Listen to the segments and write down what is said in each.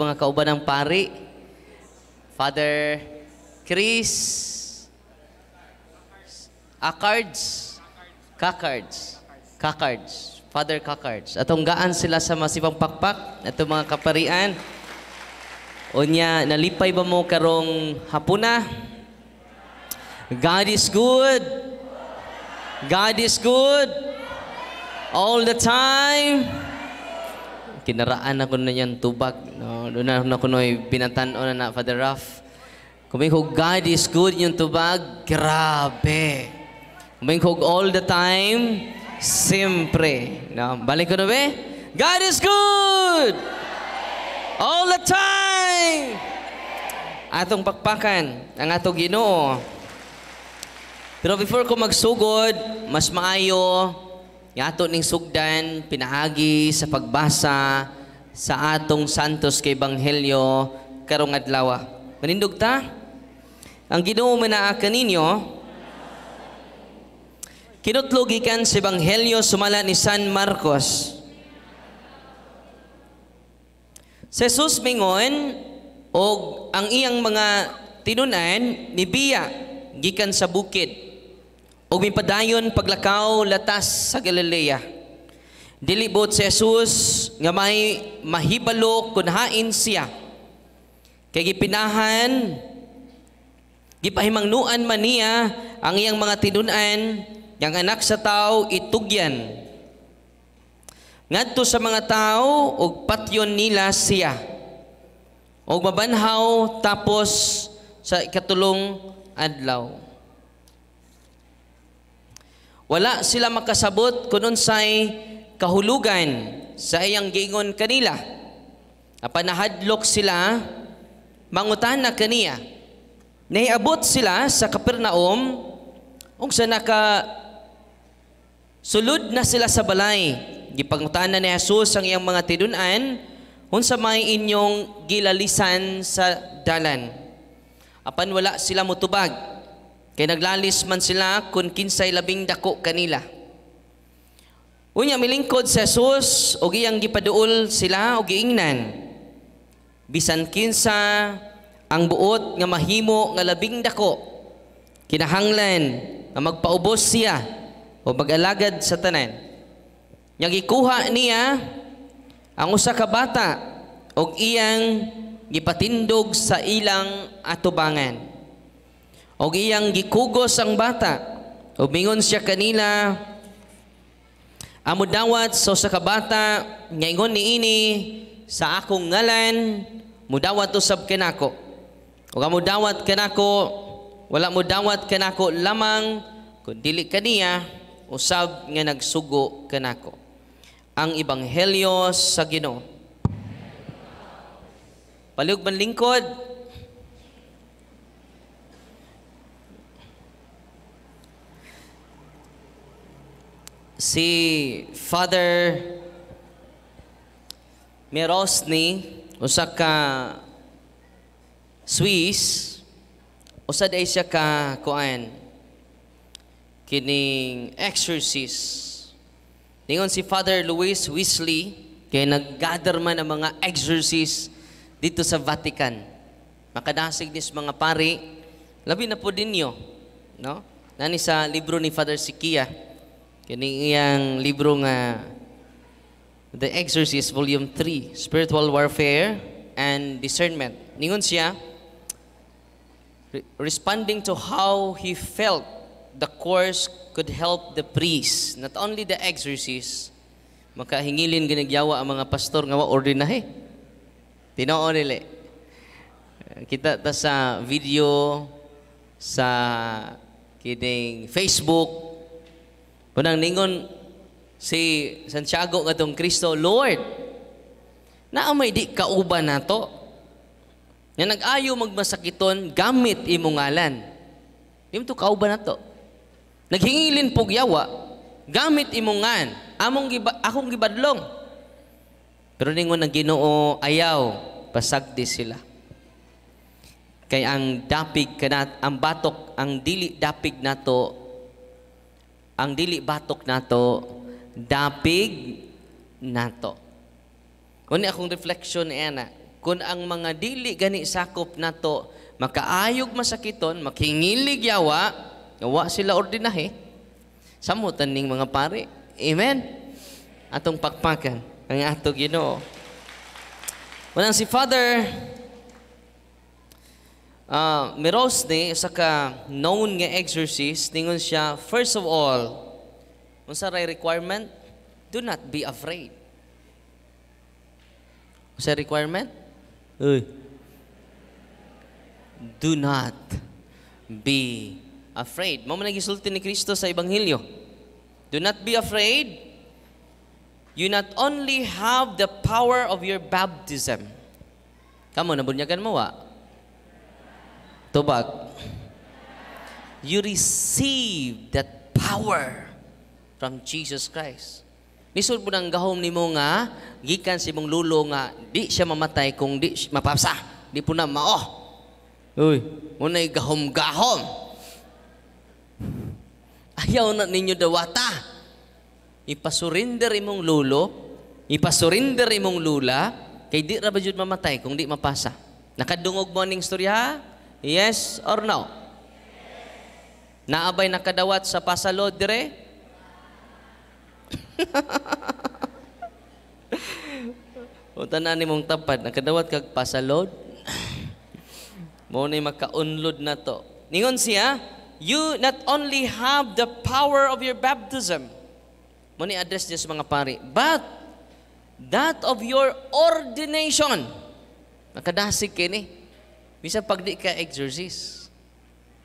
mga kauban ng pari, Father Chris Cacards, Father Cacards. Atong gaan sila sa masibang pakpak, atong mga kaparian. Unya, nalipay ba mo karong hapuna? God is good. God is good. All the time. Kinaraan ako na yan tubag. No, doon na ako na binatan-o na Father Raf. Kuming God is good yung tubag, grabe. Kuming all the time, siyempre. No, balik ko na ba? God is good! All the time! Atong pakpakan, ang atong Ginoo. Pero before ko magsugod, mas maayo, yung ato ning sugdan, pinahagi sa pagbasa sa atong Santos kay Ebanghelyo karong adlaw. Manindog ta? Ang Ginoo manaaka ninyo, kinutlogikan sa Ebanghelyo sumala ni San Marcos. Si Jesus mingon, o ang iyang mga tinunan ni Biya, gikan sa bukid. O mipadayon paglakaw latas sa Galilea. Dilibot si Jesus nga may mahibalo kun hain siya. Kay gipinahan, gipahimangnuan man niya ang iyang mga tinunan, yang anak sa tao itugyan. Ngadto sa mga tao og patyon nila siya. Og mabanhaw tapos sa ikatulong adlaw. Wala sila makasabot kung unsay kahulugan sa iyang giingon kanila. Apan nahadlok sila, mangutana kaniya. Nahiabot sila sa Capernaum, ug sa sulod na sila sa balay. Gipangutana ni Jesus ang iyang mga tinunan, unsa may inyong gilalisan sa dalan. Apan wala sila mutubag. Kay naglalis man sila kung kinsay labing dako kanila. Unya milingkod sa Jesus og iyang gipaduol sila og giingnan. Bisan kinsa ang buot nga mahimo nga labing dako, kinahanglan nga magpaubos siya o mag-alagad sa tanan. Nya gikuha niya ang usa ka bata og iyang gipatindog sa ilang atubangan. Og iyang gikugos ang bata. O mingon siya kanila, amo dawat sa usa ka bata, nga ingon niini sa akong ngalan, mudawat usab kanako. Og amo dawat kanako, wala mo dawat kanako lamang kun dili kaniya usab nga nagsugo kanako. Ang Ebanghelyo sa Ginoo. Palihog man lingkod. Si Father Mirosny, usa ka Swiss, usa day siya ka kuan kining exorcist. Ningon si Father Louis Wesley, kay nag-gather man ang mga exorcist dito sa Vatican. Makadasig nis mga pari, labi na po dinyo, no? Nani sa libro ni Father Sikia. Kini iyang libro nga The Exorcist Volume 3, Spiritual Warfare and Discernment. Ningon siya, responding to how he felt the course could help the priest, not only the exorcist, makahingilin ginagyawa ang mga pastor nga wa-ordinahe. Tinoo nila. Kita ta sa video sa kining Facebook. Punang ningon si Santiago ngatong Kristo, Lord, naamay di kauban nato. Nga nag-ayo magmasakiton gamit imong ngalan. Di mo to kauban nato. Naghingilin pug yawa gamit imong ngan. Akong gibadlong. Pero ningon ang Ginoo ayaw pasagdi sila. Kay ang dapig kanat ang batok ang dili dapig nato. Ang dili batok nato, dapig nato. Kuni akong reflection ni ana. kung ang mga dili gani sakop nato makaayog masakiton, makingilig yawa, yawa sila ordinahe. Samutan ning mga pare. Amen. Atong pakpakan ang ato Ginoo. Manang si Father Mirosne sa ka known nga exorcist, ningon siya, first of all, unsa ray requirement? Do not be afraid. Unsa requirement? Uy. Do not be afraid. Mao man gisulti ni Kristo sa Ebanghelyo. Do not be afraid. You not only have the power of your baptism. Kamo nabunyagan mo wa? Tubag. You receive that power from Jesus Christ. Lisod po ng gahom ni mo nga, gikan si mong lulo nga, di siya mamatay kung di mapasa. Di po na mao. Uy, muna'y gahom-gahom. Ayaw na ninyo dawata. Ipasurinder imong lulo, ipasurinder imong lula, kay di ra ba jud mamatay kung di mapasa. Nakadungog mo ning storya? Yes or no? Naabay nakadawat sa pasalod dire? O tanan nimong tapad, nakadawat kag pasalod? Mo ni makaunlod na to. Ningon siya, you not only have the power of your baptism, mo ni address niya sa mga pari, but that of your ordination. Nakadasig kini. Bisa pag di ka exorcist.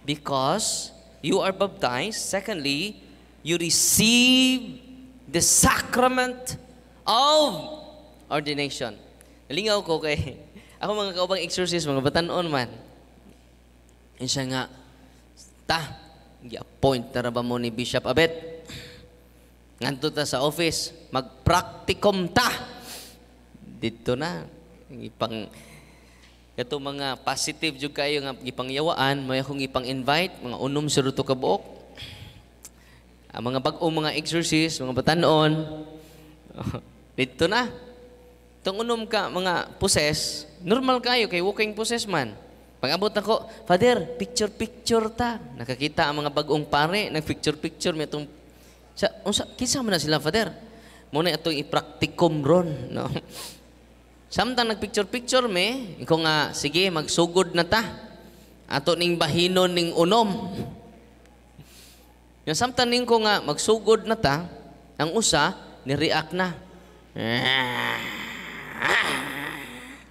Because you are baptized. Secondly, you receive the sacrament of ordination. Nalingaw ko kay ako mga kaubang exorcist, mga batanon man. Yan siya nga, i-appoint na ba mo ni Bishop Abet? Nganto ta sa office, mag-practicum ta. Dito na, ipang kato mga positive jud kayo nga ipangyawaan, may akong ipang-invite, mga unom sa ruto ka buok. Ang mga bag-o mga exorcist, mga batanon, dito na. Itong unom ka, mga possess, normal kayo, kay walking possess man. Pag-abot ako, Father, picture-picture ta. Nakakita ang mga bag-ong pare, nag-picture-picture, may itong, kinsa man na sila, Father? Muna itong i-practicum ron, no? Samtang nagpicture-picture me, ikaw nga, sige, magsugod na ta. Ato ning bahinon ning unom. Yung samtang ning ko nga, magsugod na ta, ang usa, ni-react na.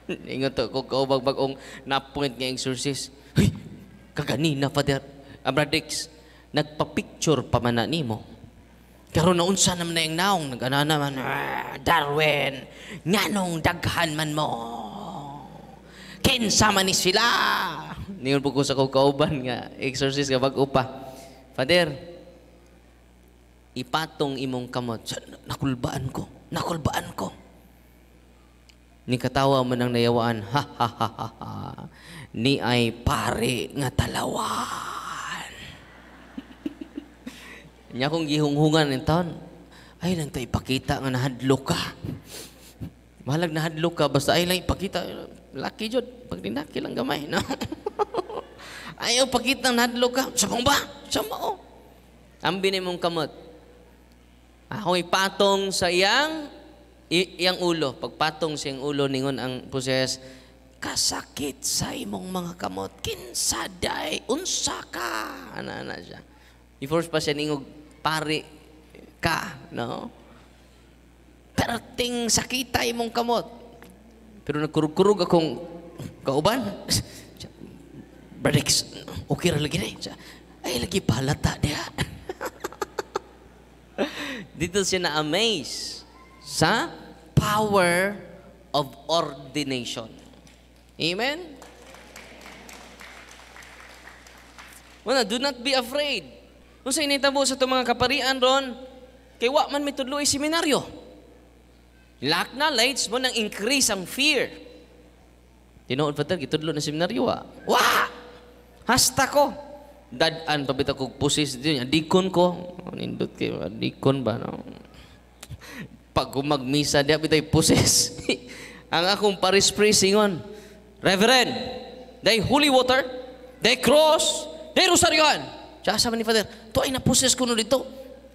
Ingat ko, kaubag-bagong na-point nga exorcist. Hey, kaganina, Father Abradix, nagpa-picture pa man na nimo. Karon naunsa naman na yung naong, nag-ana naman, Darwin, nganong daghan man mo. Kinsa man ni sila. Ningon po ko sa kauban nga, exorcist nga bag-upa. Father, ipatong imong kamot. Nakulbaan ko. Ni katawa man ang nayawaan, ha ha ha ha ha. Ni ay pare nga talawan. Nya kong gihunghungan ng taon, ay lang tayo ipakita nga nahadlo ka. Mahalag nahadlo ka, basta ay lang ipakita, laki jud, pag dinaki lang gamay, no? Ayaw pakita nahadlo ka, sabang ba? Sama o. Ambi ni mong kamot. Ako ipatong sa iyang ulo. Pagpatong sa iyang ulo, ningon ang poses, kasakit sa imong mga kamot, kinsaday, unsa ka. Ana siya. I-force pa siya ningog, pare ka, no? Perting sakita imong kamot. Pero nagkurug-kurug akong kauban. Bradix, okay ra lagi na. Ay, lagi palata dia. Dito siya na-amaze sa power of ordination. Amen? Well, do not be afraid. Kung sa initabo sa itong mga kaparian ron, kay wa man mitudlo ay seminaryo. Lack knowledge mo nang increase ang fear. Tinood pa tayo, itudlo na seminaryo wa. Wa! Hasta ko. Dadan pabita ko pusis dito. Dikon ko. Nindot kayo, dikon ba? No? Pag magmisa, di bitay pusis. Ang akong paris priest ingon, Reverend, day holy water, day cross, day rosaryoan. Siya sa ni Father, to ay naposes ko no dito.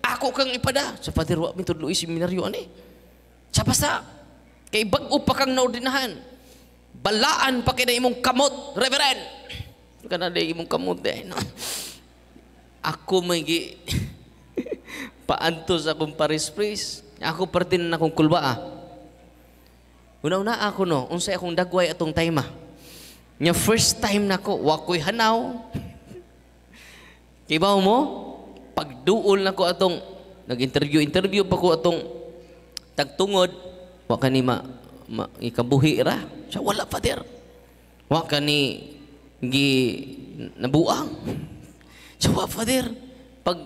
Ako kang ipada. Sa Father, wa mi tudloy seminaryo ani. Sa basta, kay bag-o pa kang naordinahan. Balaan pa kay na imong kamot, Reverend. Kana day imong kamot eh, no? Ako may paanto sa akong paris priest. Ako parte na akong kulbaa. Una-una ako no, unsay akong dagway atong time. Nya first time nako, wakoy hanaw. Kibaw mo, pagduol nako atong nag-interview pa ko atong tagtungod, wa kani ikabuhi ra. Sa wala Father. Wa kani nabuang. So, Father, pag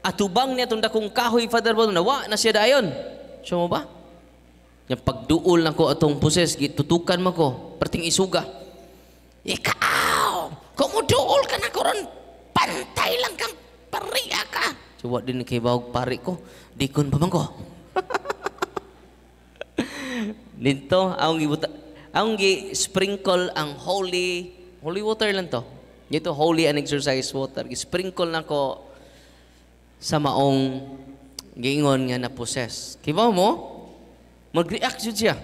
atubang niya itong dakong kahoy, Father, nawa na siya dayon. So mo ba? Yung pagduol na ko atong poses, tutukan mo ko, parting isuga. Ikaw, kung muduol ka na ko ron, pantay lang kang pariya ka. So, wa din kay bawag pari ko, dikon pa man ko. Dito, ang sprinkle ang holy water lang to. Dito, holy and exercise water. Sprinkle na ko sa maong giingon nga na possess. Kibaw mo, mag-react yun siya.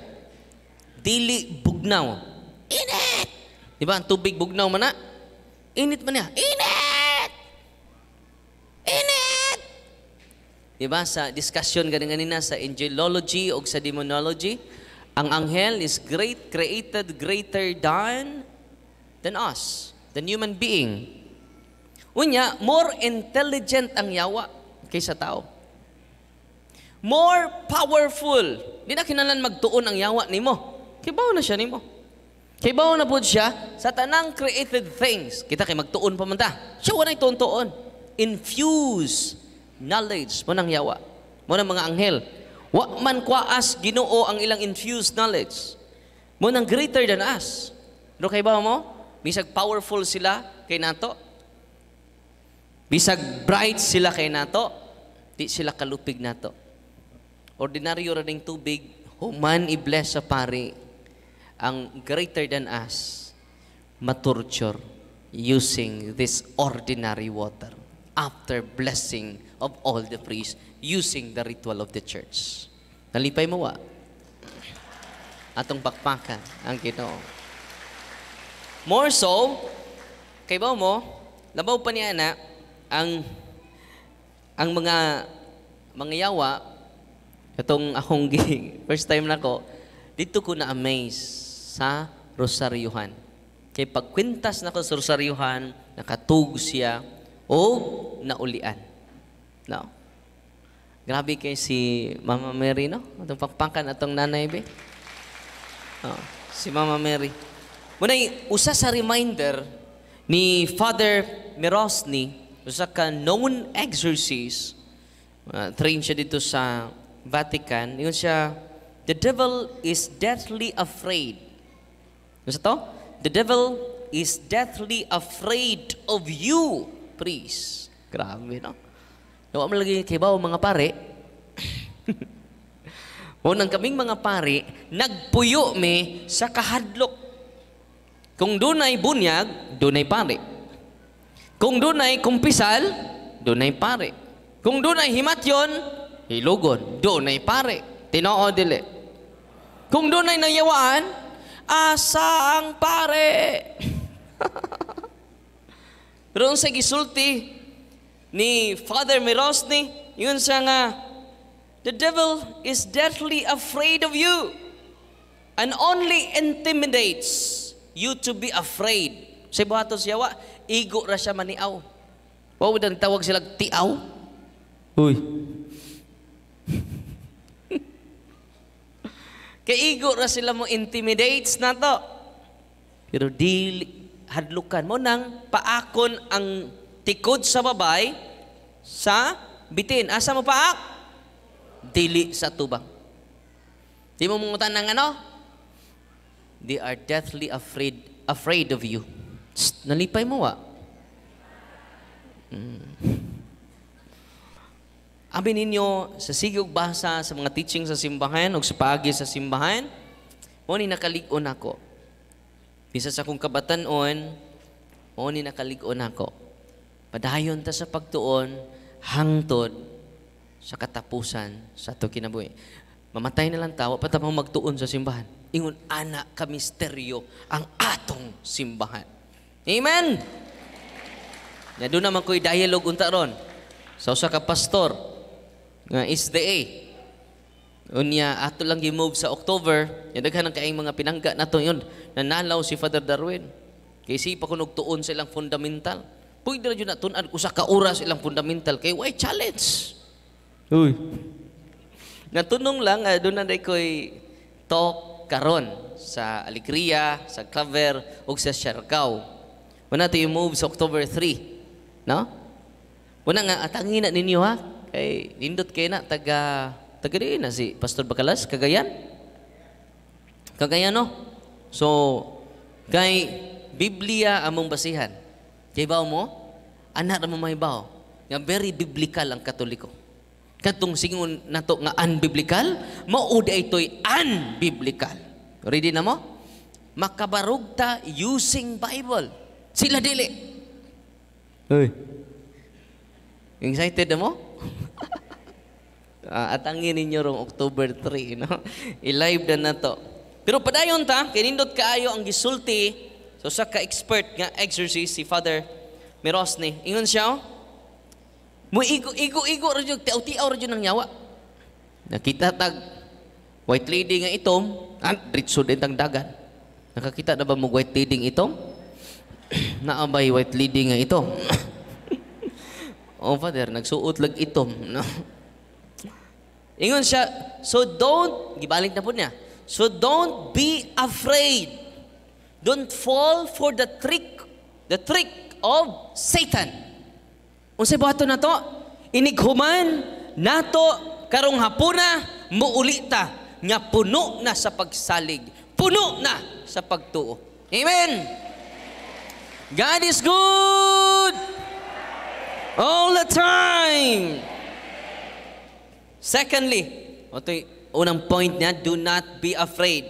Dili bugnaw. Init! Diba, ang tubig bugnaw man na? Init man niya. Init! Init! Diba, sa discussion ganina sa angelology o sa demonology, ang anghel is created greater than us. The human being. Unya, more intelligent ang yawa kaysa tao. More powerful. Di na kinalan magtuon ang yawa nimo. Kibaw na siya nimo. Kibaw na po siya sa tanang created things. Kita kay magtuon pa man ta. Siya wala tuon-tuon. Infuse knowledge mo ng yawa. Mo ng mga anghel. Wa man kwaas Ginoo ang ilang infused knowledge. Mo ng greater than us. Pero kay ba mo? Bisag powerful sila kay nato. Bisag bright sila kay nato. Di sila kalupig nato. Ordinaryo ring tubig, human i-bless sa pari, ang greater than us, maturture using this ordinary water after blessing of all the priests using the ritual of the church. Nalipay mo wa? Atong pakpakan ang Ginoo. More so, kay ba mo, labaw pa niya na, ang mga yawa, itong akong first time na ko, dito ko na-amaze sa rosaryuhan. Kaya pagkwintas na ko sa rosaryuhan, nakatug siya, o naulian. No? Grabe kay si Mama Mary, no? Itong pakpakan atong nanay, be. Oh, si Mama Mary. Muna'y usa sa reminder ni Father Mirosny, usa ka known exorcist, train siya dito sa Vatican, yun siya, the devil is deathly afraid. Ano sa to? The devil is deathly afraid of you, priest. Grabe, no? Nawa mo lagi kay bawo mga pare. Unang kaming mga pare, nagpuyo me sa kahadlok. Kung dunay bunyag, dunay pare. Kung dunay kumpisal, dunay pare. Kung dunay himatyon, hilugon, dunay pare. Tinoo dili. Kung dunay nayawaan, asa ang pare? Pero sa gisulti ni Father Mirosny, yun siya nga, the devil is deathly afraid of you and only intimidates you to be afraid. Sa buhaton siya, igo ra siya maniaw. Wow, dan tawag sila tiaw. Uy. Kay igo ra sila mo intimidates na to. Pero di hadlukan mo nang paakon ang tikod sa babay sa bitin. Asa mo paak? Dili sa tubang. Di mo mungutan ng ano? They are deathly afraid of you. Psst, nalipay mo wa? Abi ninyo sa sigog basa sa mga teaching sa simbahan o sa paagi sa simbahan, Mo ni nakaligon ako. Bisa sa akong kabatanon, mo ni nakaligon ako. Padayon ta sa pagtuon hangtod sa katapusan sa ato kinabuhi. Mamatay na lang tawa patapang magtuon sa simbahan. Ingon ana ka misteryo ang atong simbahan. Amen. Na doon naman ko'y dialogue unta ron. Sa usa ka pastor nga SDA. Unya ato lang gi-move sa October, daghan ang kaayong mga pinangga nato yun. Nanalaw si Father Darwin. Kay si pa kunog tuon sa ilang fundamental. Pwede ra jud na tun-an usa ka oras ilang fundamental kay why challenge. Uy. Natunong lang doon na ko'y talk karon sa Alegria, sa Claver ug sa Siargao. Wala tayo move sa October 3. No? Wala nga atangin na ninyo ha. Kay nindot kay na taga diin na si Pastor Bacalas, Cagayan. Cagayan no? So, kay Biblia among basihan. Kay baw mo, anak na mo mahibaw. Nga very biblical ang Katoliko. Katong singon nato nga unbiblical, mauda ito'y unbiblical. Ready na mo? Makabarog ta using Bible. Sila dili. Hey. Excited na mo? Atangin ninyo rong October 3, no? I-live na to. Pero padayon ta, kinindot kaayo ang gisulti so sa ka-expert nga exorcist si Father Mirosny. Ingon siya, mo igo ra jud, tiaw-tiaw ra jud nang nyawa. Nakita tag white lady nga itom, diretso din tang dagan. Nakakita na ba mo white lady nga itom? Naabay white lady nga itom. Oh, Father, nagsuot lag itom, no? Ingon siya, so don't, gibalik na po niya, so don't be afraid. Don't fall for the trick of Satan. Unsay buhaton nato? Inighuman nato karong hapuna muulita nga puno na sa pagsalig, puno na sa pagtuo. Amen. God is good all the time. Secondly, ito yung unang point niya, do not be afraid.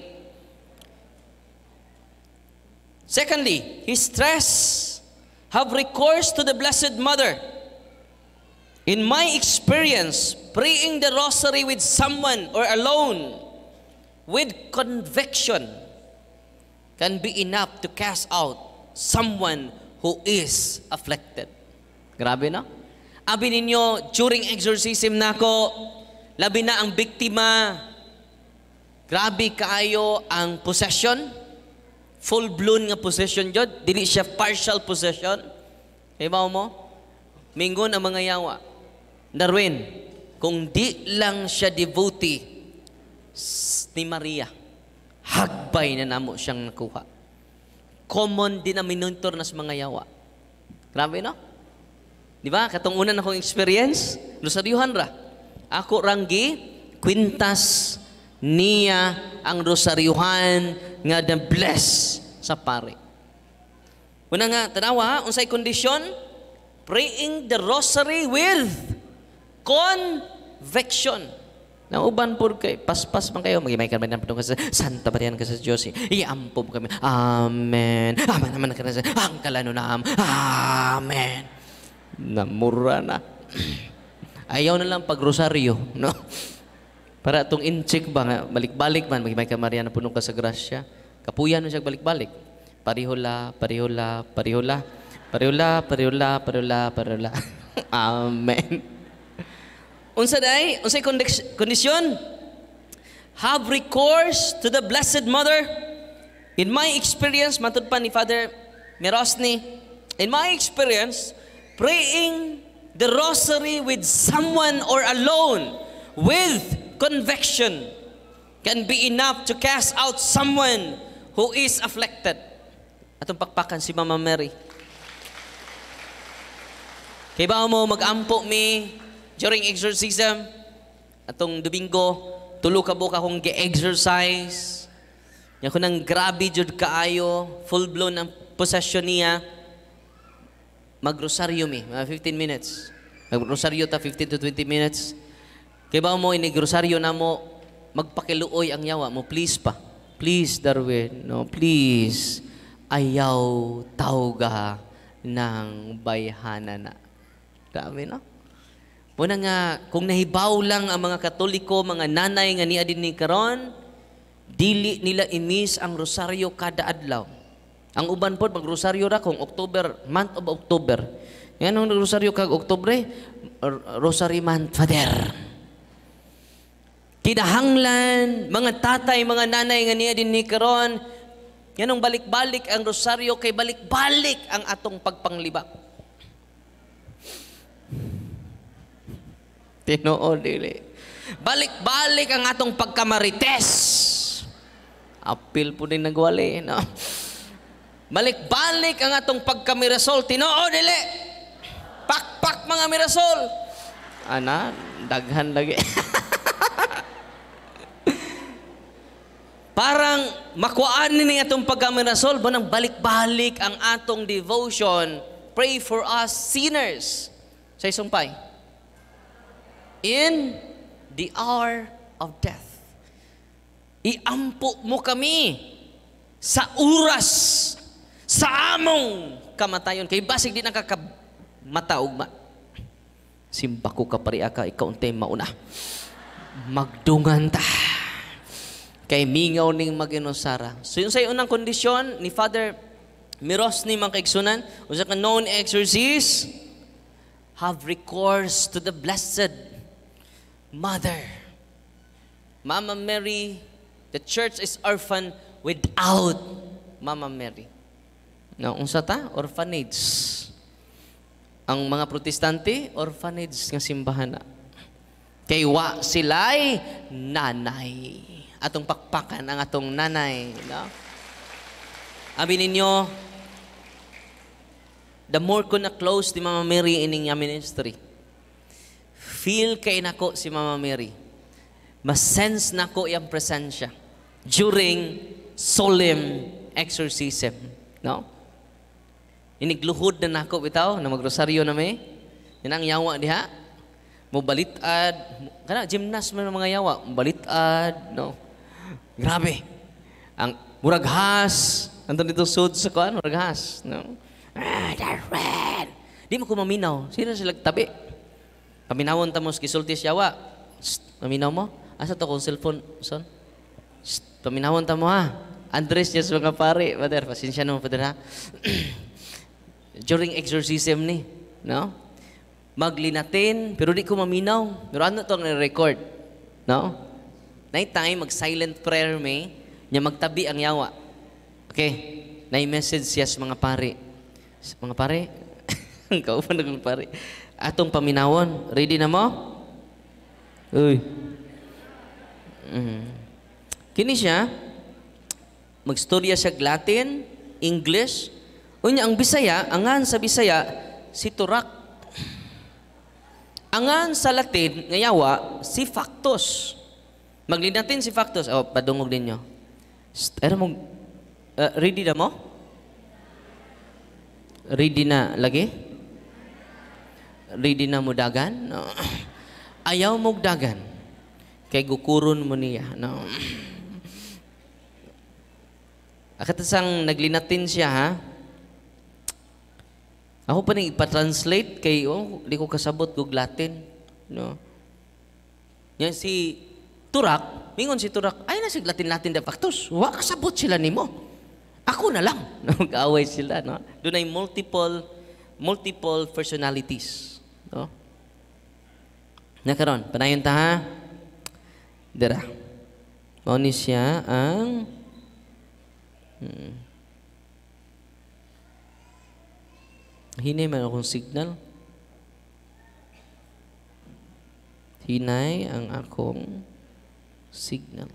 Secondly, his stress, have recourse to the Blessed Mother. In my experience, praying the rosary with someone or alone with conviction can be enough to cast out someone who is afflicted. Grabe na? Abi ninyo, during exorcism nako, labi na ang biktima, grabe kaayo ang possession, full-blown nga possession jud, dili siya partial possession. Ibaw mo, mingon ang mga yawa. Darwin, kung di lang siya devotee ni Maria, hagbay na namo siyang nakuha. Common denominator na sa mga yawa. Grabe no? Di ba? Katong una na akong experience, rosaryuhan ra. Ako ranggi, kwintas niya ang rosaryuhan nga na-bless sa pare. Una nga, tanawa ha, unsay kondisyon? Praying the rosary with conviction. Nauban po kay, paspas man kayo, magimay kami ng patungkol sa Santa Maria ka sa Diyos. Iampo kami. Amen. Amen naman ka na sa ang kalanunam. Amen. Namura na. Ayaw na lang pag-rosaryo, no? Para itong in-check ba nga, balik-balik man, magimay ka Maria na punong ka sa grasya. Kapuyan mo siya balik-balik. Parihula, parihula, parihula. Parihula, parihula, parihula, parihula. Amen. Unsa day? Unsay kondisyon? Have recourse to the Blessed Mother. In my experience, matud pa ni Father Mirosny, in my experience, praying the rosary with someone or alone with conviction can be enough to cast out someone who is afflicted. Atong pakpakan si Mama Mary. Kay ba mo mag-ampo mi during exorcism? Atong Domingo, tulo ka buka akong ge-exercise. Nya ko nang grabe jud kaayo, full-blown ang possession niya. Magrosaryo mi, mga 15 minutes. Magrosaryo ta 15 to 20 minutes. Kaya ba mo inigrosaryo na mo, magpakiluoy ang yawa mo, please pa. Please, Darwin, no, please, ayaw tawga ng bayhanan na. Grabe, no? Muna nga, kung nahibaw lang ang mga Katoliko, mga nanay nga niya din ni karon, dili nila imis ang rosaryo kada adlaw. Ang uban po, mag-rosaryo ra kung October, month of October. Yan ang rosaryo kag Oktubre, Rosary Month, Father. Kinahanglan, mga tatay, mga nanay nga niya din ni karon, yan ang balik-balik ang rosaryo, kay balik-balik ang atong pagpanglibak. Tinuod dili. Balik-balik ang atong pagkamarites. Apil po din nagwali, no? Balik-balik ang atong pagkamirasol. Tinuod dili. Pak-pak mga mirasol. Ana, daghan lagi. Parang makuhaan ni atong pagkamirasol, banang balik-balik ang atong devotion. Pray for us sinners. Sa isumpay. In the hour of death. Iampo mo kami sa oras sa among kamatayon. Kay basig di nakakamatawag. Simba ko ka pari aka, ikaw untay mauna. Magdungan ta. Kay mingaw ning mag-inusara. So yun sa unang kondisyon ni Father Mirosny mga kaigsunan, usa ka known exorcist, have recourse to the Blessed Mother. Mama Mary, the church is orphan without Mama Mary. Now, unsa ta? Orphanage. Ang mga protestante, orphanage nga simbahan na. Kay wa sila'y nanay. Atong pakpakan ang atong nanay. No? Abi ninyo, the more ko na close ni Mama Mary ining ministry, feel kay nako si Mama Mary. Mas-sense nako yung presensya during solemn exorcism. No? Inigluhod na nako bitaw, na magrosaryo na may. Yan ang yawa diha. Mubalitad. Kana, gymnast man mga yawa. Mubalitad. No? Grabe. Ang muraghas. Andun dito sud sa kuan, muraghas. No? Di mo ko maminaw. Sino sila tabi? Paminawon ta mo gisulti yawa. Paminaw mo? Asa to kung cellphone, son? Paminawon ta mo ha. Andres yes mga pare, Father, pasensya na mo Father ha. During exorcism ni, no? Maglinatin, pero di ko maminaw. Pero ano to ang record? No? Night time, mag-silent prayer may, niya magtabi ang yawa. Okay? Na-message siya sa mga pare. Mga pare? Ang kaupan na mga pare. Atong paminawon. Ready na mo? Uy. Kini siya, magstorya siya Latin, English, unya ang Bisaya, angan sa Bisaya, si Turak. Angan sa Latin, ngayawa, si Factus. Maglinatin si Factus. Oh, padungog ninyo. Ready na mo? Ready na lagi? Ready na mo dagan? No. Ayaw mo dagan. Kay gukuron mo niya. No. Akatasang naglinatin siya, ha? Ako pa nang ipa-translate kay, di ko kasabot kog Latin. No. Yan si Turak, mingon si Turak, ay na si Latin de factus. Wa kasabot sila nimo. Ako na lang. Nag-away sila, no? Doon ay multiple personalities. No? Nakaroon, panayon ta ha? Dira. Mauni siya ang hinay man akong signal. Hinay ang akong signal.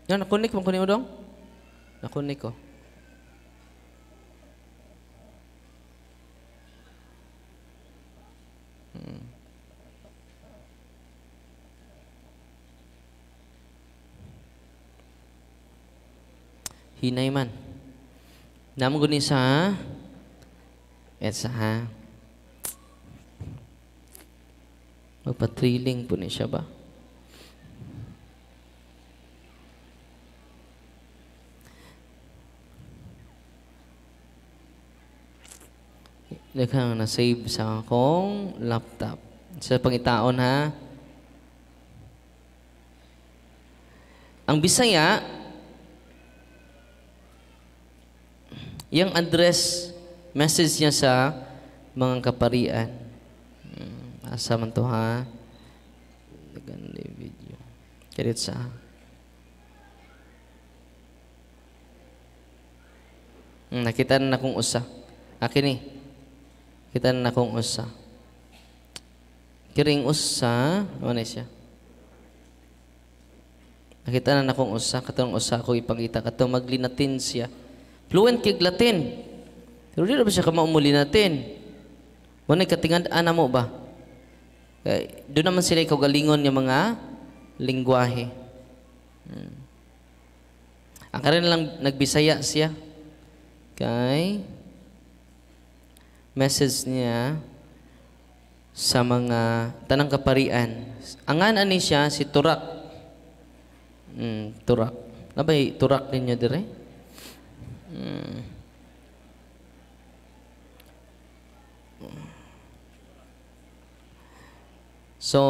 Yan, nakunik mo kunin mo dong? Nakunik ko. Hinay man. Naman ko ni sa ha. Magpa-trilling po ni siya ba? Daghang na-save sa akong laptop. Sa pangitaon ha. Ang Bisaya, yung address message niya sa mga kaparian. Asa man to ha? Ganda video. Kirit sa nakita na akong usa. Akin eh. Kita na akong usa. Kiring usa, ano siya? Nakita na akong usa, katong usa ko ipangita katong maglinatin siya. Fluent kay Latin. Pero di na ba siya kamaumuli natin? Muna katingandaan na mo ba? Doon naman sila ikagalingon yung mga lingwahe. Ang karin lang nagbisaya siya. Okay. Message niya sa mga tanang kaparian. Ang ani siya si Turak. Turak. Nabay Turak ninyo dire? So,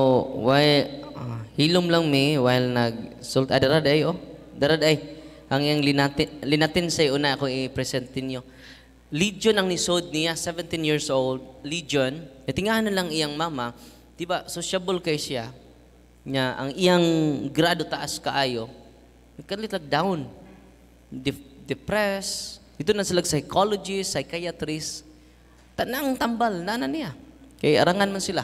hilom lang mi while nag-sult. Daraday, oh. Daraday. Ang iyang linatin sa una ako i-present ninyo. Legion ang nisod niya, 17 years old. Legion. Natingahan na lang iyang mama. Diba, sociable kay siya. Nga, ang iyang grado taas kaayo. Nagkalitag down. Depressed. Dito na sila psychologist, psychiatrist. Tanang tambal, nana niya. Kaya arangan man sila.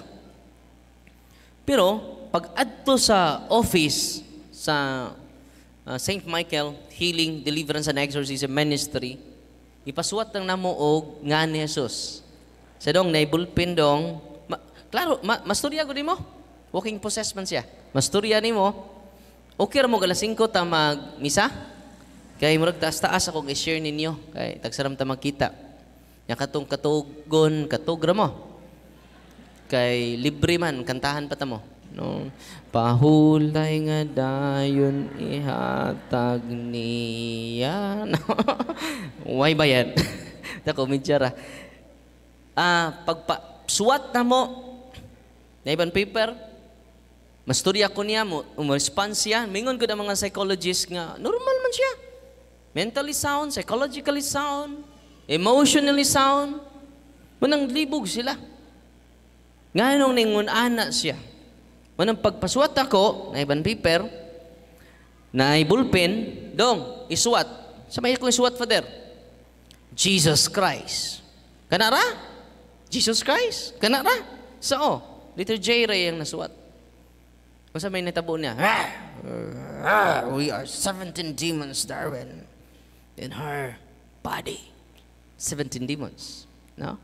Pero, pag adto sa office sa St. Michael Healing, Deliverance and Exorcism Ministry, ipasuwat lang namo og nga ni Jesus. Sa dong naibulpin dong, klaro, masturya ko nimo. Walking possessed man siya. Masturya nimo. Okay ra mo alas 5 ta mag-misa. Kay murag taas-taas akong i-share ninyo. Kay tagsaram ta magkita. Nya katong katugon, katugra mo. Kay libre man kantahan pa ta mo. No, pahulay nga dayon ihatag niya. Way bayan. Tako midyara. Pagpasuwat na mo na ibang paper, masturya ko niya mo, response siya. Mingon ko na mga psychologist nga, normal man siya. Mentally sound, psychologically sound, emotionally sound. Manang libog sila. Nga nung ningon ana siya. Manang pagpasuwat ako, na ibang paper, na ibulpin, dong, isuwat. Sabay ko isuwat, Father. Jesus Christ. Kanara? Jesus Christ? Kanara? Sao? Little J. Ray ang nasuwat. Kung sa may natabo niya, we are 17 demons, Darwin, in her body. 17 demons. No?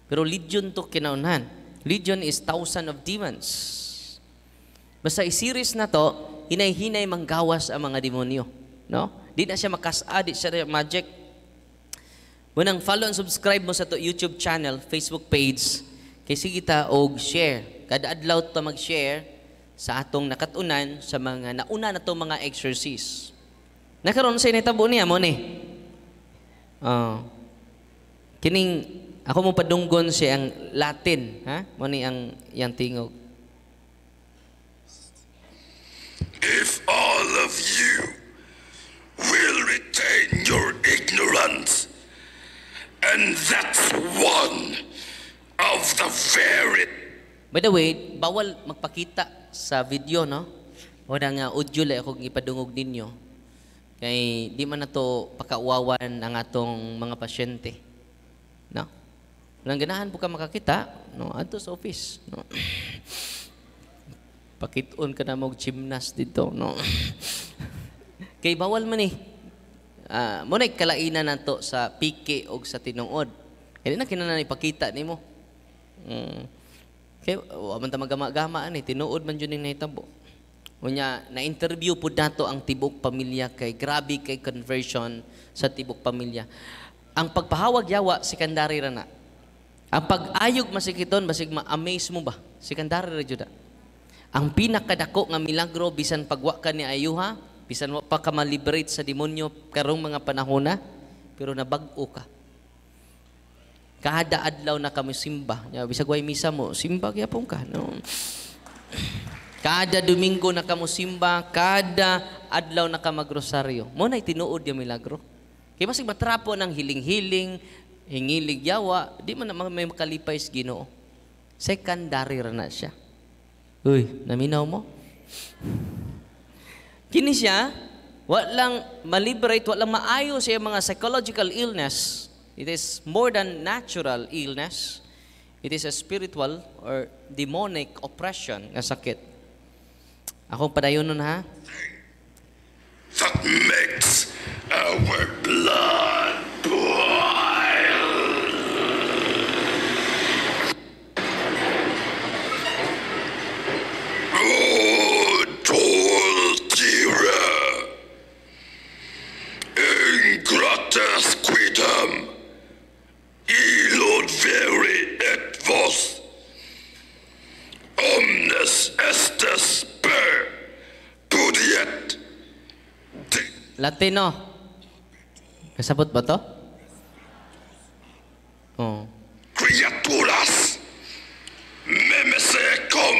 Pero legion to kinaunan. Legion is 1,000 of demons. Basta i-series na to, hinay-hinay manggawas ang mga demonyo. No? Di na siya makasa, di siya magic. Munang follow and subscribe mo sa to YouTube channel, Facebook page, kay sige ta og share. Kada adlaw ta mag-share sa atong nakatunan sa mga nauna na to mga exorcist. Nakaroon sa initabo niya mo ni. Kining ako mo padunggon siya ang Latin, ha? Mo ni ang yang tingog. If all of you will retain your ignorance, and that's one of the very... By the way, bawal magpakita sa video, no? O na nga audio lang akong ipadungog ninyo. Kay di man na to pakauwawan ang atong mga pasyente. No? Walang ganahan po ka makakita, no? Adto sa office, no? Pakit-on ka na mag-gymnast dito, no? Kay bawal man eh. Muna kalainan na to sa pike o sa tinuod. Kaya na kinana ipakita ni mo. Kaya waman ta magama-gamaan eh. Tinuod man dyan yung nahitabo. Kunya, na-interview po nato ang tibok pamilya kay grabe kay conversion sa tibok pamilya. Ang pagpahawag yawa, sikandari ra na. Ang pag-ayog masikiton, basig ma-amaze mo ba? Sikandari ra juda. Ang pinakadako nga milagro, bisan pagwa ka ni ayuha, bisan wa pa ka ma-liberate sa demonyo karong mga panahon na, pero nabag-o ka. Kada adlaw na kami simba. Bisag way misa mo, simba gyapon ka. No? Kada Domingo na kamo simba, kada adlaw na ka magrosaryo. Mo na tinuod yung milagro. Kaya masig matrapo ng hiling-hiling, hingilig yawa, di man na may makalipay sa Ginoo. Secondary na siya. Uy, naminaw mo? Kini siya, walang maliberate, walang maayo sa mga psychological illness. It is more than natural illness. It is a spiritual or demonic oppression na sakit. Akong padayon nun, ha? That makes our blood boil. Oh, Toltira, ingratas quidam, illud veri et vos, omnes estes per pudiet. Latino. Kasabot ba to? Oh. Criaturas memese cum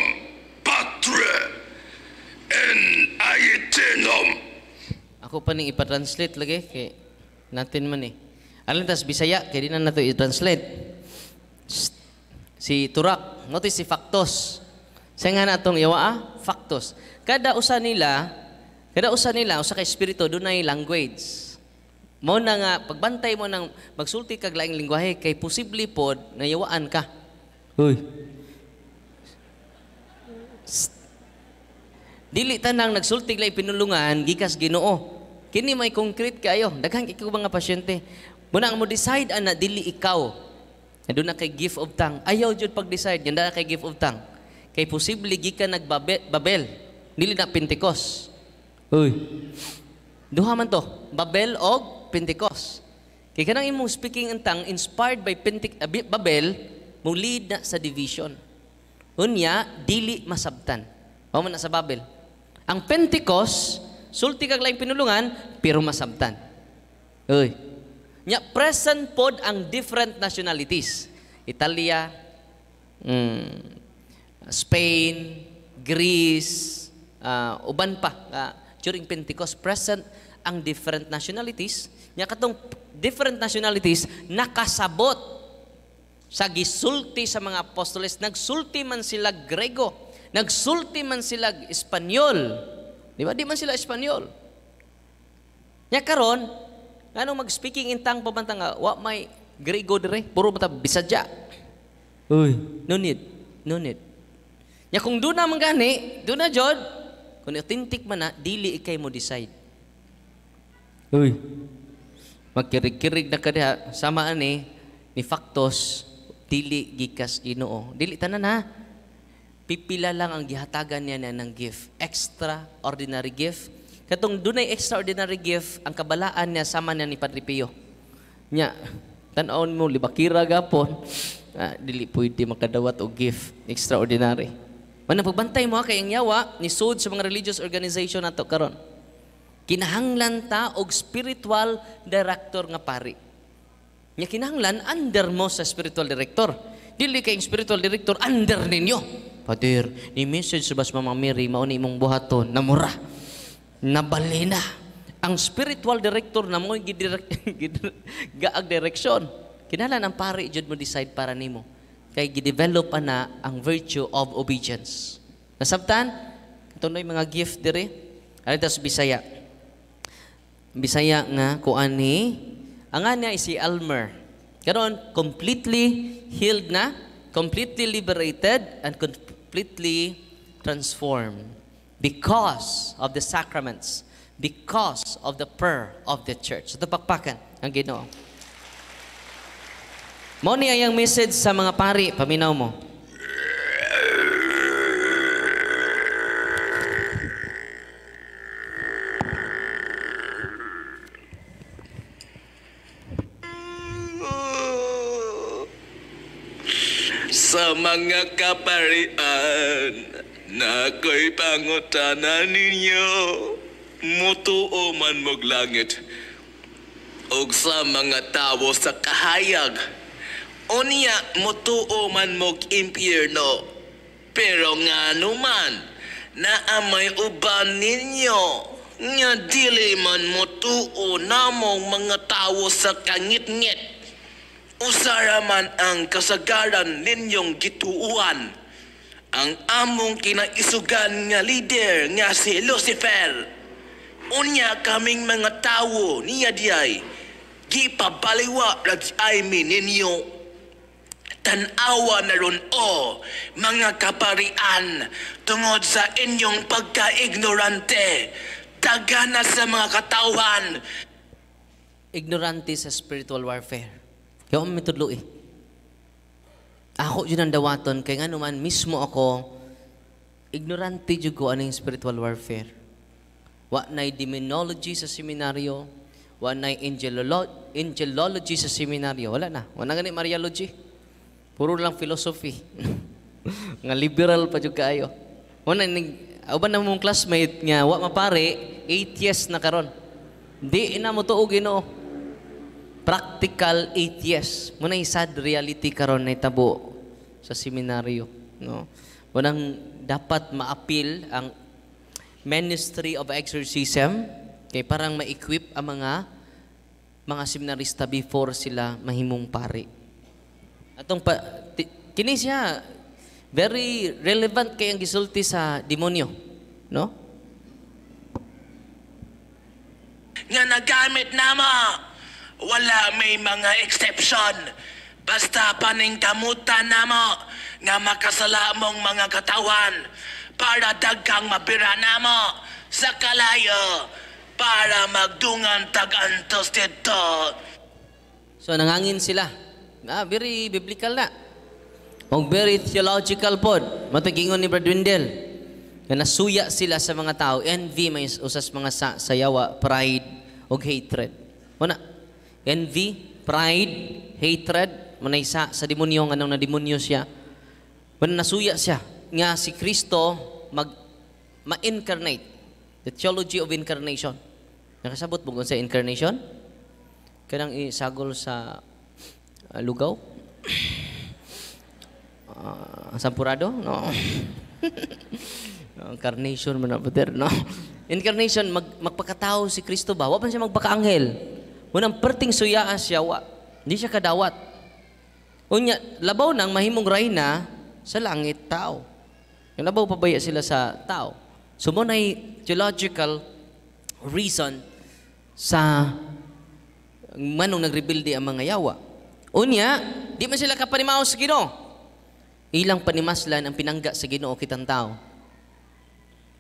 patre en aetenum. Ako pa ning ipa-translate lagi kay natin man eh. Alam tas Bisaya kay di na nato i-translate. Si Turak, notice si Factos. Sa nga natong iwa Factos. Kada usa nila usa ka espiritu dunay language. Mo na nga pagbantay mo ng magsulti kag laing lengguwahe kay posible pod na yawaan ka. Hoy. Dili tanang nagsulti laing pinulungan gikas Ginoo. Kini may concrete kayo. Daghang ikaw mga pasyente. Muna mo decide ana dili ikaw. Doon na kay gift of tongue. Ayaw jud pag-decide yanda kay gift of tongue. Kay posible gikan nagbabel. Dili na Pentecost. Uy. Duha man to, Babel o Pentecost. Kaya kanang imong speaking in tongue inspired by Babel, mo lead na sa division. Unya, dili masabtan. O man na sa Babel. Ang Pentecost, sulti kag laing pinulungan, pero masabtan. Uy. Nya, present pod ang different nationalities. Italia, Spain, Greece, uban pa. During Pentecost, present ang different nationalities. Nya katong different nationalities nakasabot sa gisulti sa mga apostoles. Nagsulti man sila Grego, nagsulti man sila Espanyol. Di ba? Di man sila Espanyol. Nya karon, anong mag-speaking in tongue pabanta nga, wa may Grego dire, puro mata Bisadya. Uy, no need. No need. Nya kung doon na manggani, doon na jod, kung authentic man na, dili ikay mo decide. Uy. Magkirig-kirig na kada sama ani ni Factos, dili gikas Ginoo. Dili tanan ha. Pipila lang ang gihatagan niya ng gift. Extraordinary gift. Katong dunay extraordinary gift, ang kabalaan niya sama niya ni Padre Pio. Nya, tan-aon mo libakira gapon. Dili pwede makadawat og gift extraordinary. Man pagbantay mo kay ang yawa ni sud sa mga religious organization nato karon. Kinahanglan ta og spiritual director nga pari. Nya kinahanglan under mo sa spiritual director. Dili kay spiritual director under ninyo. Pader, ni message sa bas Mama Mary mao ni imong buhaton namura. Nabalina. Ang spiritual director na mo gaag direction. Kinahanglan ang pari jud mo decide para nimo. Kay gidevelop na ang virtue of obedience. Nasabtan? Ito na yung mga gift dire. Ano ito sa Bisaya? Bisaya nga, kuan ni, ang nga niya si Elmer. Karon completely healed na, completely liberated, and completely transformed. Because of the sacraments. Because of the prayer of the church. Ito pakpakan ang Ginoo. Mo ni ayang message sa mga pari, paminaw mo. Sa mga kaparian na ako'y pangutanan ninyo, mutuo man mo'g langit, og sa mga tawo sa kahayag, Unya mutuo man mog impyerno. Pero nga naman, naamay uban ninyo, nga dili man mutuo namong mga tao sa kangit-ngit. Usara man ang kasagaran ninyong gituuan. Ang among kinaisugan nga leader nga si Lucifer. Unya kaming mga tao niya diyay, gipabaliwa rajay mi ninyo. Tanawa na ron mga kaparian, tungod sa inyong pagka-ignorante, dagana sa mga katawan. Ignorante sa spiritual warfare. Kaya may tudlo eh. Ako yun ang dawaton, kaya nga naman mismo ako, ignorante dyan ko anong spiritual warfare. Wa na'y demonology sa seminaryo, wa na'y angelology sa seminaryo. Wala na. Wala na ganit Mariology. Puro lang philosophy. Nga liberal pa dyan kayo. Uban na mong classmate nga, wa mapare, 8 years na karon. Di na mo tuog Ginoo. Practical 8 years. Muna sad reality karon na itabo sa seminaryo. No? Munang dapat ma-appeal ang ministry of exorcism kay parang ma-equip ang mga seminarista before sila mahimong pare. Atong kini siya very relevant kay ang gisulti sa demonyo, no? Nga nagamit namo, wala may mga exception. Basta paning kamutan namo nga makasala mong mga katawan para dagkang mabira namo sa kalayo para magdungan tag-antos dito. So nangangin sila. Very biblical na. O very theological pod. Matagingon ni Brad Wendell. Na nasuya sila sa mga tao. Envy, may usas mga sayawa, pride, o hatred. Muna, envy, pride, hatred, muna isa sa demonyo, anong na demonyo siya. Muna nasuya siya. Nga si Kristo ma-incarnate. The theology of incarnation. Nakasabot mo kung sa incarnation? Kanang isagol sa lugaw? Sampurado? No. Incarnation man na no. Incarnation, magpakatao si Kristo ba? Wa pa siya magpaka-anghel. Unang perting suyaan siya, hindi siya kadawat. Unya, labaw nang mahimong rayna sa langit tao. Yung labaw pabaya sila sa tao. So mo na theological reason sa manong nagrebuilde ang mga yawa. Unya, di man sila kapanimaw sa Ginoo. Ilang panimaslan ang pinangga sa Ginoo kitang tao.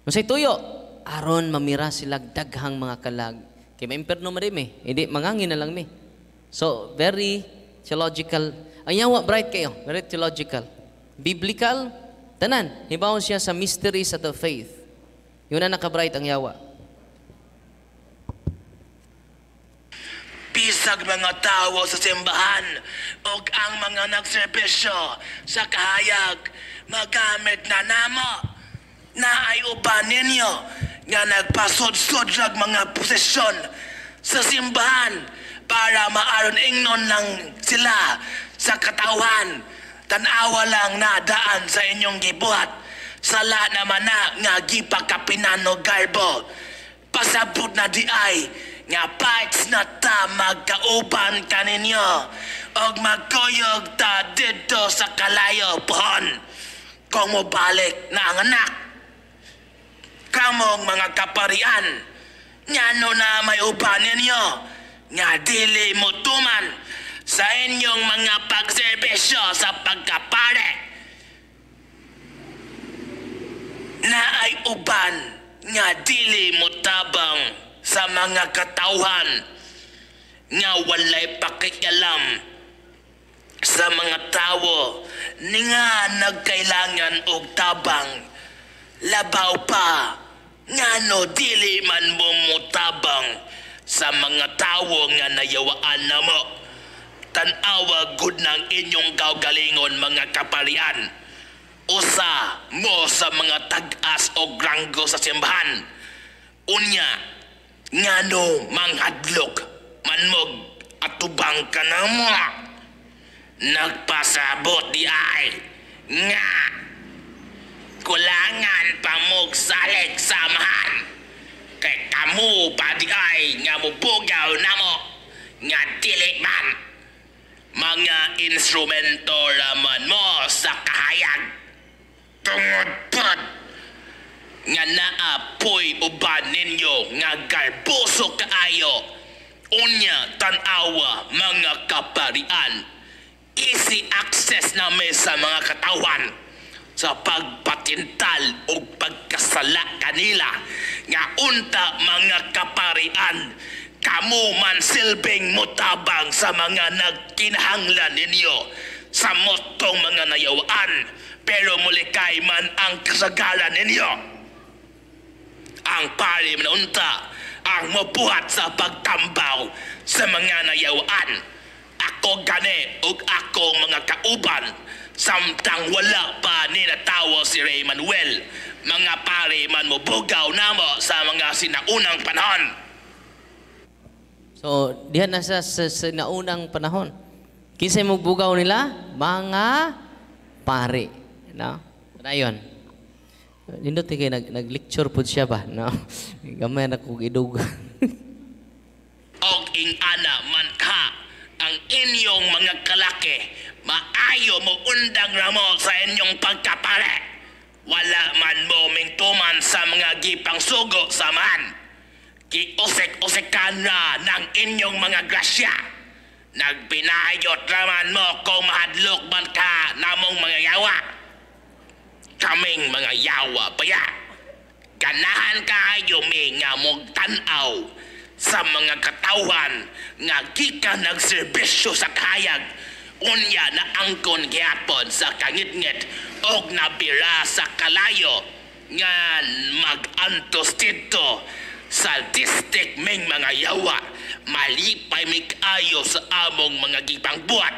Masay tuyo, aron mamira sila daghang mga kalag. Kaya may imperno marimi, hindi mangangin na lang mi. So, very theological. Ang yawa, bright kayo, very theological. Biblical, tanan. Hibaw siya sa mysteries of the faith. Yun na naka-bright ang yawa. Bisag mga tao sa simbahan o ang mga nagserbisyo sa kahayag magamit na namo na ay uban ninyo nga nagpasod-sodrag mga posisyon sa simbahan para maaron ingnon lang sila sa katawan. Tanawa lang na daan sa inyong gibuhat. Sala naman na nga gipakapinano garbo. Pasabot na di ay nga bites na ta magkauban kaninyo og magkuyog ta dito sa kalayo pohon kung mobalik na ang anak. Kamong mga kaparian, ngano na may uban ninyo nga dili mo tuman sa inyong mga pagserbisyo sa pagkapare na ay uban nga dili mo tabang sa mga katawhan nga walay pakialam sa mga tao ni nga nagkailangan og tabang labaw pa nga no dili man mo mutabang sa mga tao nga nayawaan na mo. Tanawa gud ng inyong kaugalingon mga kaparian. Usa mo sa mga tag-as o granggo sa simbahan. Unya, ngano manghadlok manmog at tubang ka na mo. nagpasabot di ay nga kulangan pamog salig samahan kay kamu pa di ay nga mubugaw namo nga dili man mga instrumento raman mo sa kahayag tungod pod nga naapoy uban ninyo nga galbuso kaayo unya tanawa mga kaparian easy access na may sa mga katawan sa pagpatintal o pagkasala kanila nga unta mga kaparian kamo man silbing mutabang sa mga nagkinahanglan ninyo sa motong mga nayawaan pero mulikay man ang kasagaran ninyo ang pari man unta ang mabuhat sa pagtambaw sa mga nayawaan ako gani ug ako mga kauban samtang wala pa ni natawo si Ray Manuel mga pare man mubugaw namo sa mga sinaunang panahon. So, diyan na sa naunang panahon. Kinsay magbugaw nila? Mga pare. No? Ayon. Nindot kayo nag-lecture po siya ba? No? Gamay na kong idug. Og ing ana man ka ang inyong mga kalaki maayo mo undang ramo sa inyong pagkapare wala man mo mingtuman sa mga gipang sugo sa man giusik-usikan na ng inyong mga grasya nagbinayot raman mo kung mahadlok man ka namong mga yawa kaming mga yawa paya ganahan kayo mi nga mogtanaw sa mga katawan nga gikan nagserbisyo sa kahayag unya na angkon gyapon sa kangit-ngit og nabira sa kalayo nga mag-antos dito sa distik ming mga yawa malipay mi kaayo sa among mga gipang buhat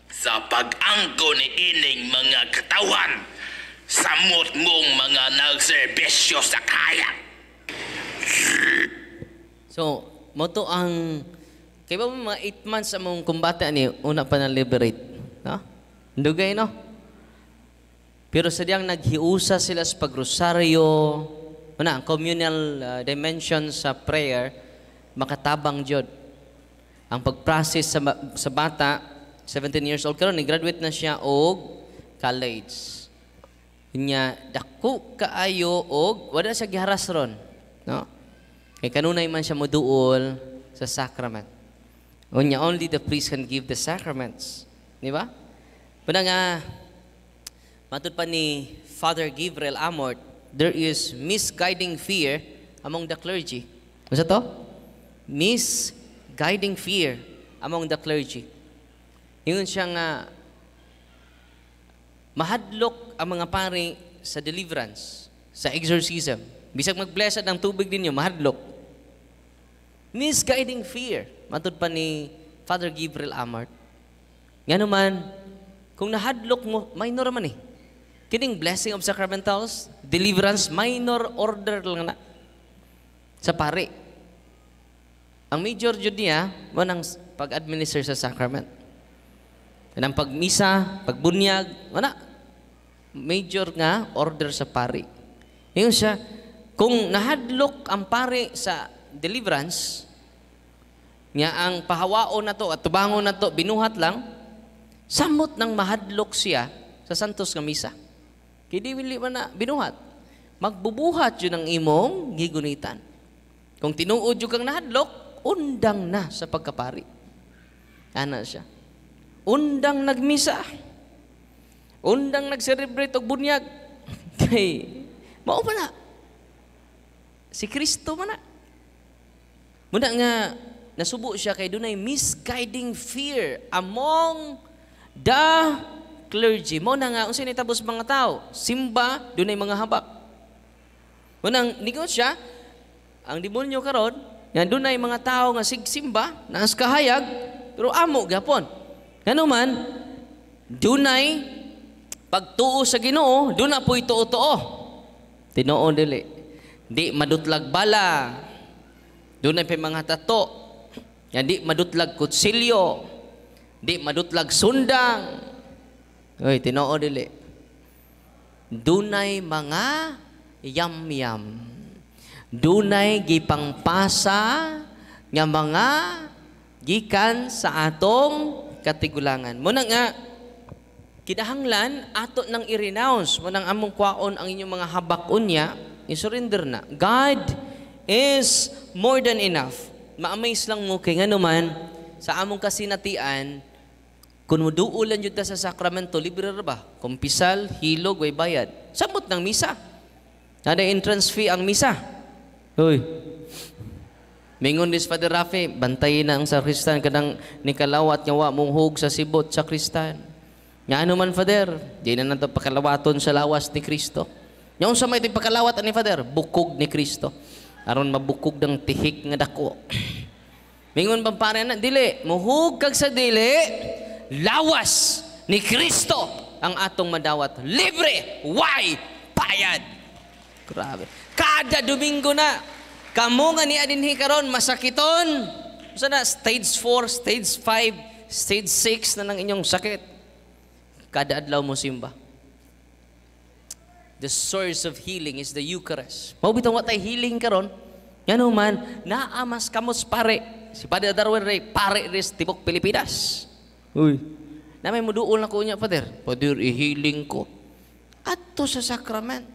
sa pag-angkon ni ining mga katawan samot mong mga nagserbisyo sa kahayag. So, mo to ang kaya ba mga 8 months among kumbata ni una pa na liberate, no? Ndugay no. Pero sadyang naghiusa sila sa pagrosaryo, una ang communal dimension sa prayer makatabang jud. Ang pagprocess sa bata 17 years old karon ni graduate na siya og college. Nya dako kaayo og wala siya giharas ron, no? Kay kanunay man siya moduol sa sacrament. Unya only the priest can give the sacraments. Di ba? Puna nga, matud pa ni Father Gabriel Amort, there is misguiding fear among the clergy. Ano to? Misguiding fear among the clergy. Yun siya nga, mahadlok ang mga pari sa deliverance, sa exorcism. Bisag mag-blessed ng tubig ninyo, mahadlok. Misguiding fear. Matud pa ni Father Gabriel Amart. Nga naman, kung nahadlok mo, minor man eh. Kining blessing of sacramentals, deliverance, minor order lang na. Sa pari. Ang major jud niya, manang pag-administer sa sacrament. Ang pagmisa, pagbunyag, wala. Major nga, order sa pari. Ngayon siya, kung nahadlok ang pari sa deliverance, nga ang pahawaon na to at tubangon na to, binuhat lang, samot nang mahadlok siya sa santos nga misa. Kaya di man na binuhat. Magbubuhat yun ang imong gigunitan. Kung tinuod yung kang nahadlok, undang na sa pagkapari. Ana siya. Undang nagmisa. Undang nag-celebrate og bunyag. Kay, mao pa na. Si Kristo man na. Muna nga, nasubo siya kay dunay misguiding fear among the clergy. Mo na nga, unsay nitabos mga tao? Simba, dunay mga habak. Munang nigot siya, ang demonyo karon, nga dunay mga tao nga sigsimba, naas kahayag, pero amo gapon. Ngano man, dunay pagtuo sa Ginoo, duna po'y tuo-tuo. Tinoo dili. Di madutlag bala. Dunay pa mga tato. Yan di madutlag kutsilyo. Di madutlag sundang. Uy, tinoo dili. Dunay mga yam-yam. Dunay gipangpasa nga mga gikan sa atong katigulangan. Muna nga, kinahanglan ato nang i-renounce mo nang among kwaon ang inyong mga habak unya, i-surrender na. God is more than enough. Ma-amaze lang mo kay nganuman sa among kasinatian, kung muduulan yun ta sa sakramento, libre ra ba? Kumpisal, hilog, way bayad. Samot ng misa. Nada entrance fee ang misa. Hoy. Mingon dis Father Rafi, bantayin na ang sakristan kadang nikalawat nga wa muhog sa sibot sa sakristan. Nya ano man Father, di na nato pakalawaton sa lawas ni Kristo. Nya unsa may pakalawat ani Father? Bukog ni Kristo. Aron mabukog ng tihik nga dako. Mingon pampare na dili, muhog kag sa dili, lawas ni Kristo ang atong madawat. Libre, why? Bayad. Grabe. Kada Domingo na, kamo nga ni adinhi karon masakiton. Usa na stage 4, stage 5, stage 6 na nang inyong sakit. Kada adlaw mo simba. The source of healing is the Eucharist. Mao bitaw wa tay healing karon. Yan man, naamas kamos pare. Si Padre Darwin Ray, pare res tibok Pilipinas. Uy. Na may muduol na ko niya, Father. Father, i-healing ko. Adto sa sacrament.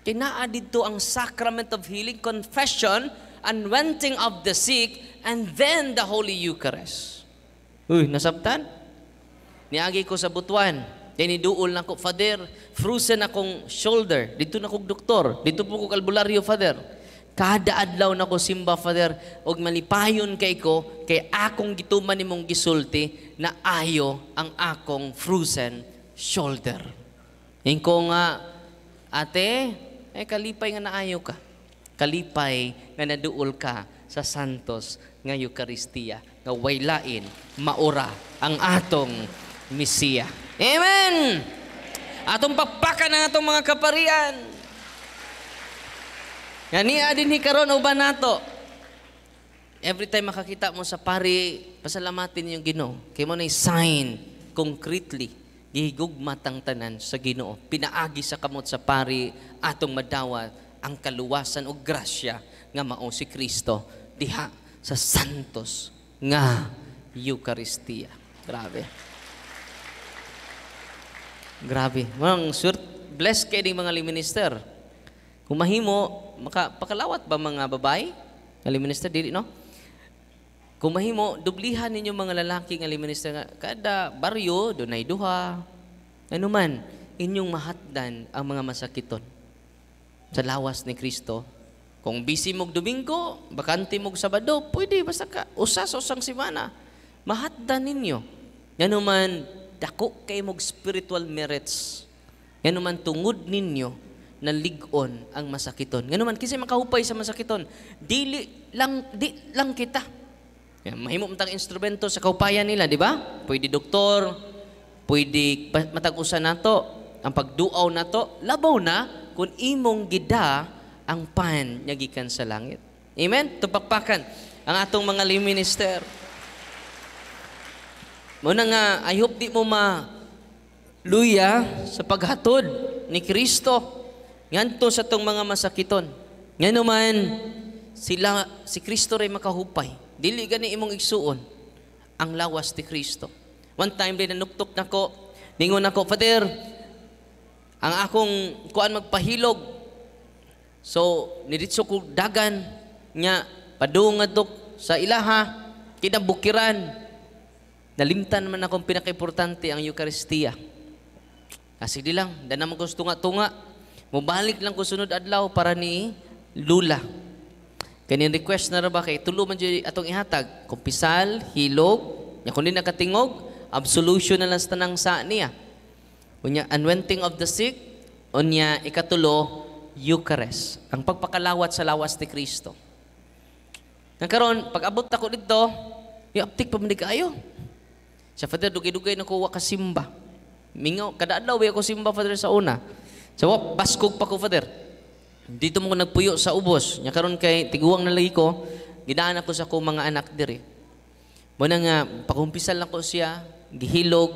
Kinaa dito ang sacrament of healing, confession, anointing of the sick, and then the Holy Eucharist. Uy, nasabtan? Niagi ko sa Butuan. Diniduol na ko, Father, frozen akong shoulder. Dito na kong doktor. Dito po ko kalbularyo, Father. Kada adlaw na ko simba, Father, og malipayon kay ko, kay akong gituman nimong gisulti na ayo ang akong frozen shoulder. Ingko nga, ate, kalipay nga naayo ka. Kalipay nga naduol ka sa santos nga Eucharistia, nga waylain, maura ang atong Mesiya. Amen! Atong papakan ang atong mga kaparian. Nga niya din hikaron uban nato. Every time makakita mo sa pari, pasalamatin yung Ginoo. Kaya mo na sign concretely, gihigugmatang tanan sa Ginoo. Pinaagi sa kamot sa pari, atong madawat ang kaluwasan o grasya nga mao si Kristo diha sa santos nga Eucharistia. Grabe. Grabe. Mang blessed kayo mga liminister. Kung mahimo, pakalawat ba mga babae? Nga liminister, dili, no? Kung mahimo, dublihan ninyo mga lalaki nga liminister nga, kada baryo, dunay duha. Ano man, inyong mahatdan ang mga masakiton sa lawas ni Kristo. Kung busy mong Domingo, bakante mong Sabado, pwede, basta ka, usas-usang simana. Mahatdan ninyo. Yan naman, dako kay mong spiritual merits. Yan naman, tungod ninyo na ligon ang masakiton. Nga naman, kasi makahupay sa masakiton, di lang kita. Yan, mahimo matang instrumento sa kahupayan nila, di ba? Pwede doktor, pwede matag-usa nato, ang pagduaw nato, labaw na kung imong gida ang pan niya gikan sa langit. Amen? Tupakpakan ang atong mga liminister. Muna nga, I hope di mo luya sa paghatod ni Kristo. Nganto sa tong mga masakiton. Nga naman, si Kristo rin makahupay. Dili gani imong igsuon ang lawas ni Kristo. One time din nanuktok nako, ningon nako, Father, ang akong kuan magpahilog. So, niritso ko dagan nga padungadok sa ilaha, kinabukiran. Nalimtan man akong pinaka-importante ang Eucharistia. Kasi di lang, dana mo gusto tunga. Mubalik lang ko sunod adlaw para ni Lula. Kani request na ra ba kay tulo man jud atong ihatag, kumpisal, hilog, nya kun di nakatingog, absolution na lang sa tanang sa niya. Unya anointing of the sick, unya ikatulo Eucharist, ang pagpakalawat sa lawas ni Kristo. Nagkaron pag abot ako dito, iaptik pa man kayo. Sa Father dugay-dugay na ko wa kasimba. Mingaw kada adlaw ako simba, Father, sa una. So, baskog pa ko, Father. Dito mo ko nagpuyo sa ubos. Nya karon kay tiguang na lagi ko, gidaan ako sa ko mga anak diri. Muna nga, pagkumpisal lang ko siya, gihilog,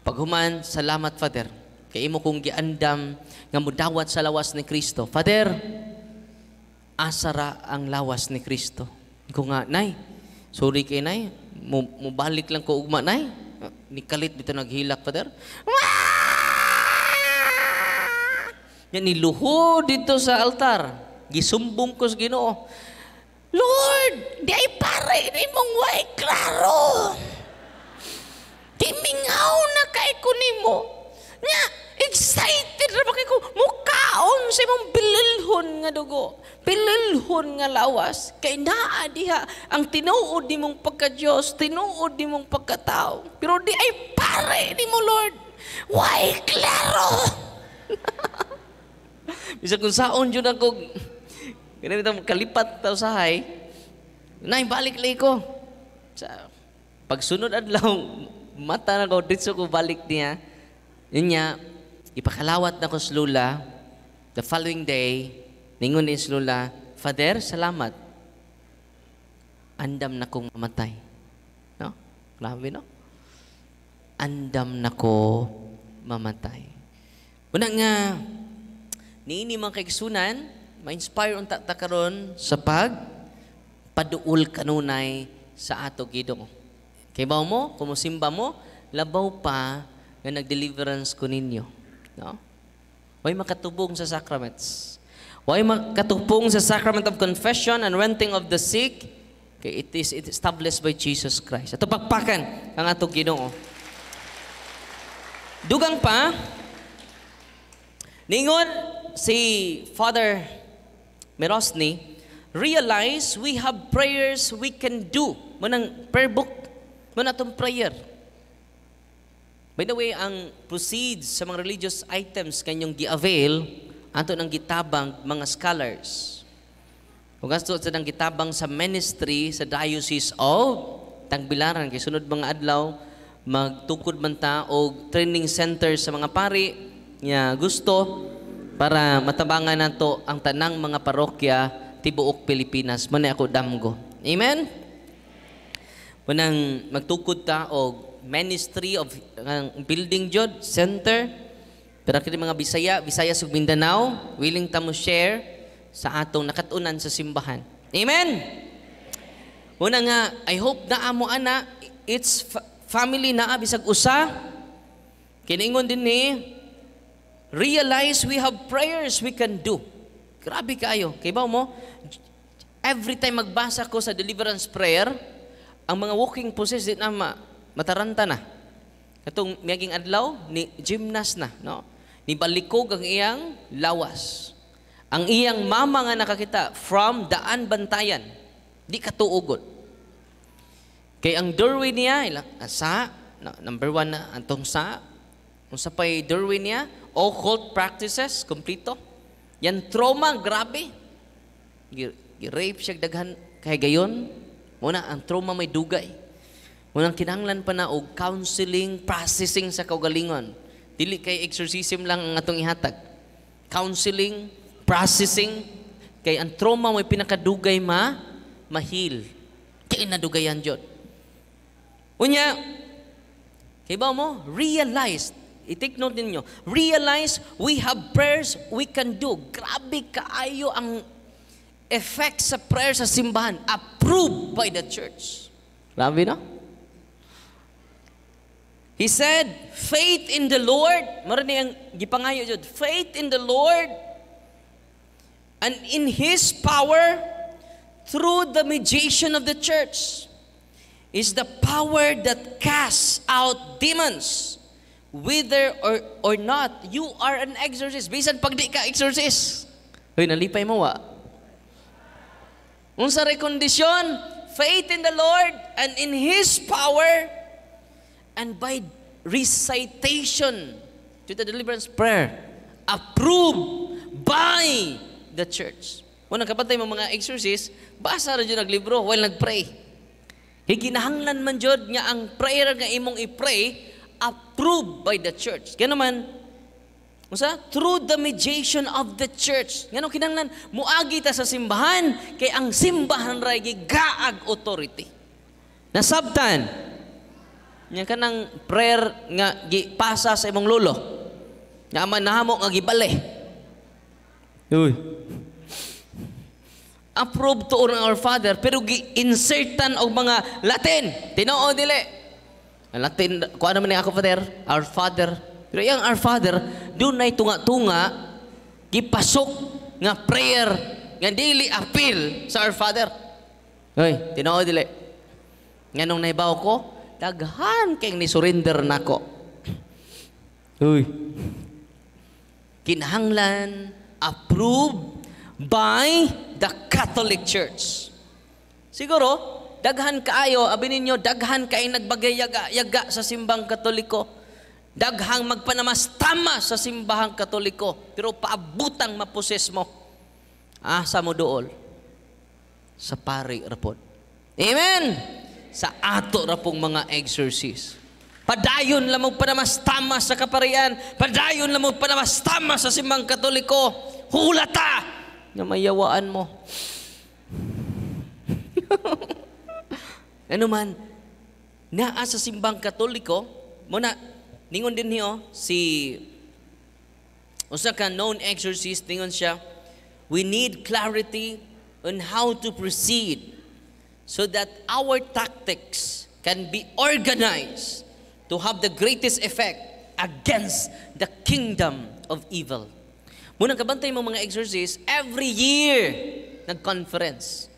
paghuman, salamat, Father. Kay imo kong giandam, nga mudawat sa lawas ni Kristo. Father, asara ang lawas ni Kristo. Ko nga, Nay, sorry kay Nay, mubalik lang ko ugma, Nay. Nikalit dito naghilak, Father. Yan, niluhod dito sa altar. Gisumbong ko sa Ginoo. Lord, di ay pare ni mong way klaro. Timingaw na kay ko nimo. Nya, excited na ba kay ko mukaon sa imong bililhon nga dugo. Bililhon nga lawas. Kay naa diha ang tinuod nimong pagka-Diyos, tinuod nimong pagkatao. Pero di ay pare nimo, Lord. Way klaro. Bisa kung saon yun ako, ganito kalipat tao sahay, Nay, balik lay ko. Sa pagsunod adlaw, mata na ko, ditso ko balik niya. Yun niya, ipakalawat na ko sa lula. The following day, ningon ni sa lula, Father, salamat. Andam na kong mamatay. No? Grabe, no? Andam na ko mamatay. Una nga, niini mga kaigsunan, ma-inspire ang takaron sa paduol kanunay sa ato Ginoo. Kay bawo mo, kumusimba mo, labaw pa nga nag-deliverance ko ninyo. No? Way makatubong sa sacraments. Way makatubong sa sacrament of confession and renting of the sick. Kay it is established by Jesus Christ. Ato pagpakan ang ato Ginoo. Dugang pa, ningon si Father Merosny, realize we have prayers we can do. Munang prayer book, muna itong prayer. By the way, ang proceeds sa mga religious items kanyang gi-avail, ato ng gitabang mga scholars. Kung gasto sa ng gitabang sa ministry sa Diocese of Tagbilaran, kay sunod mga adlaw, magtukod man ta o training center sa mga pari nga gusto para matabangan nato ang tanang mga parokya tibuok Pilipinas. Muna ako damgo. Amen? Munang magtukod ta o ministry of building jod, center. Pero kini mga Bisaya sa Mindanao, willing ta mo share sa atong nakatunan sa simbahan. Amen? Muna nga, I hope na amo ana, it's family na bisag usa. Kiningon din ni, realize we have prayers we can do. Grabe kayo. Kaya ba mo, every time magbasa ko sa deliverance prayer, ang mga walking poses din na mataranta na. Katong miyaging adlaw, ni gymnast na. No? Ni balikog ang iyang lawas. Ang iyang mama nga nakakita from daan bantayan. Di katuugot. Kaya ang doorway niya, number 1 na, antong kung sa pa'y doorway niya, occult practices, kompleto. Yan trauma, grabe. Rape siya daghan, kaya gayon, muna, ang trauma may dugay. Munang kinahanglan pa na og counseling, processing sa kaugalingon. Dili kay exorcism lang ang atong ihatag. Counseling, processing, kay ang trauma may pinakadugay mahil. Kaya nadugayan Diyod. Unya, kay ba mo, realize, i-take note ninyo, realize we have prayers we can do. Grabe kaayo ang effect sa prayer sa simbahan, approved by the church. Grabe no? He said, faith in the Lord, maraming ang gipangayo Diyod, faith in the Lord and in His power through the mediation of the church is the power that casts out demons. Whether or not you are an exorcist. Bisan pag di ka exorcist. Hoy, nalipay mo wa. Unsa ray kondisyon? Faith in the Lord and in His power and by recitation to the deliverance prayer approved by the church. Unang kapatay mo mga exorcist, basa ra jud naglibro while nagpray. Higinahanglan man jud nga ang prayer nga imong i-pray approved by the church. Kaya naman, through the mediation of the church. Nga kinahanglan, muagi ta sa simbahan, kay ang simbahan ray gaag authority. Nasabtan. Nya kanang prayer nga gipasa sa imong lolo. Nga man nahamo nga gibali. Uy. Approved to Our Father pero gi-insertan og mga Latin. Tinuod dili. Ang Latin, kuha naman ni ako, Father, Our Father. Pero yung Our Father, doon na'y tunga-tunga, gipasok nga prayer, nga dili appeal sa Our Father. Hoy, tinuod dili. Nga nung naibaw ko, daghan kayong ni-surrender na ko. Uy. Kinahanglan, approved by the Catholic Church. Siguro, daghan kaayo, abi ninyo, daghan kayo nagbagayaga sa simbang Katoliko. Daghang magpanamastama sa simbahang Katoliko. Pero paabutang maposes mo. Asa mo dool? Sa pari rapod. Amen! Sa ato rapong mga exorcist. Padayon lang magpanamastama sa kaparian. Padayon lang magpanamastama sa simbang Katoliko. Hulata! Na mayawaan mo. Ano man, naa sa simbang Katoliko, muna, ningon din niyo, usa ka known exorcist, ningon siya, we need clarity on how to proceed so that our tactics can be organized to have the greatest effect against the kingdom of evil. Muna kabantay mo mga exorcists, every year nag-conference.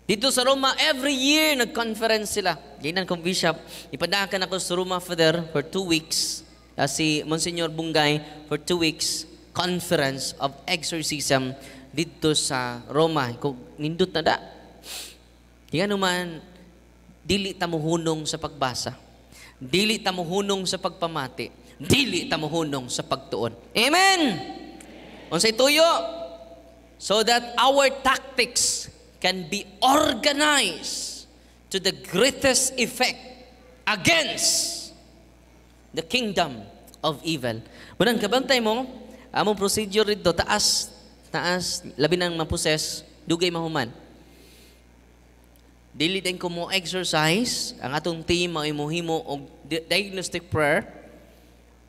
Dito sa Roma, every year nag-conference sila. Ginan kong bishop, ipadakan ako sa Roma, Father, for 2 weeks. Si Monsignor Bungay, for 2 weeks, conference of exorcism dito sa Roma. Kung nindot na da. Kaya naman, dili tamuhunong sa pagbasa. Dili tamuhunong sa pagpamati. Dili tamuhunong sa pagtuon. Amen! Unsay tuyo? So that our tactics can be organized to the greatest effect against the kingdom of evil. Munang kabantay mo, among procedure dito, taas, labi nang maposes, dugay mahuman. Dili din ko mo exercise, ang atong team, ang imuhimo og diagnostic prayer,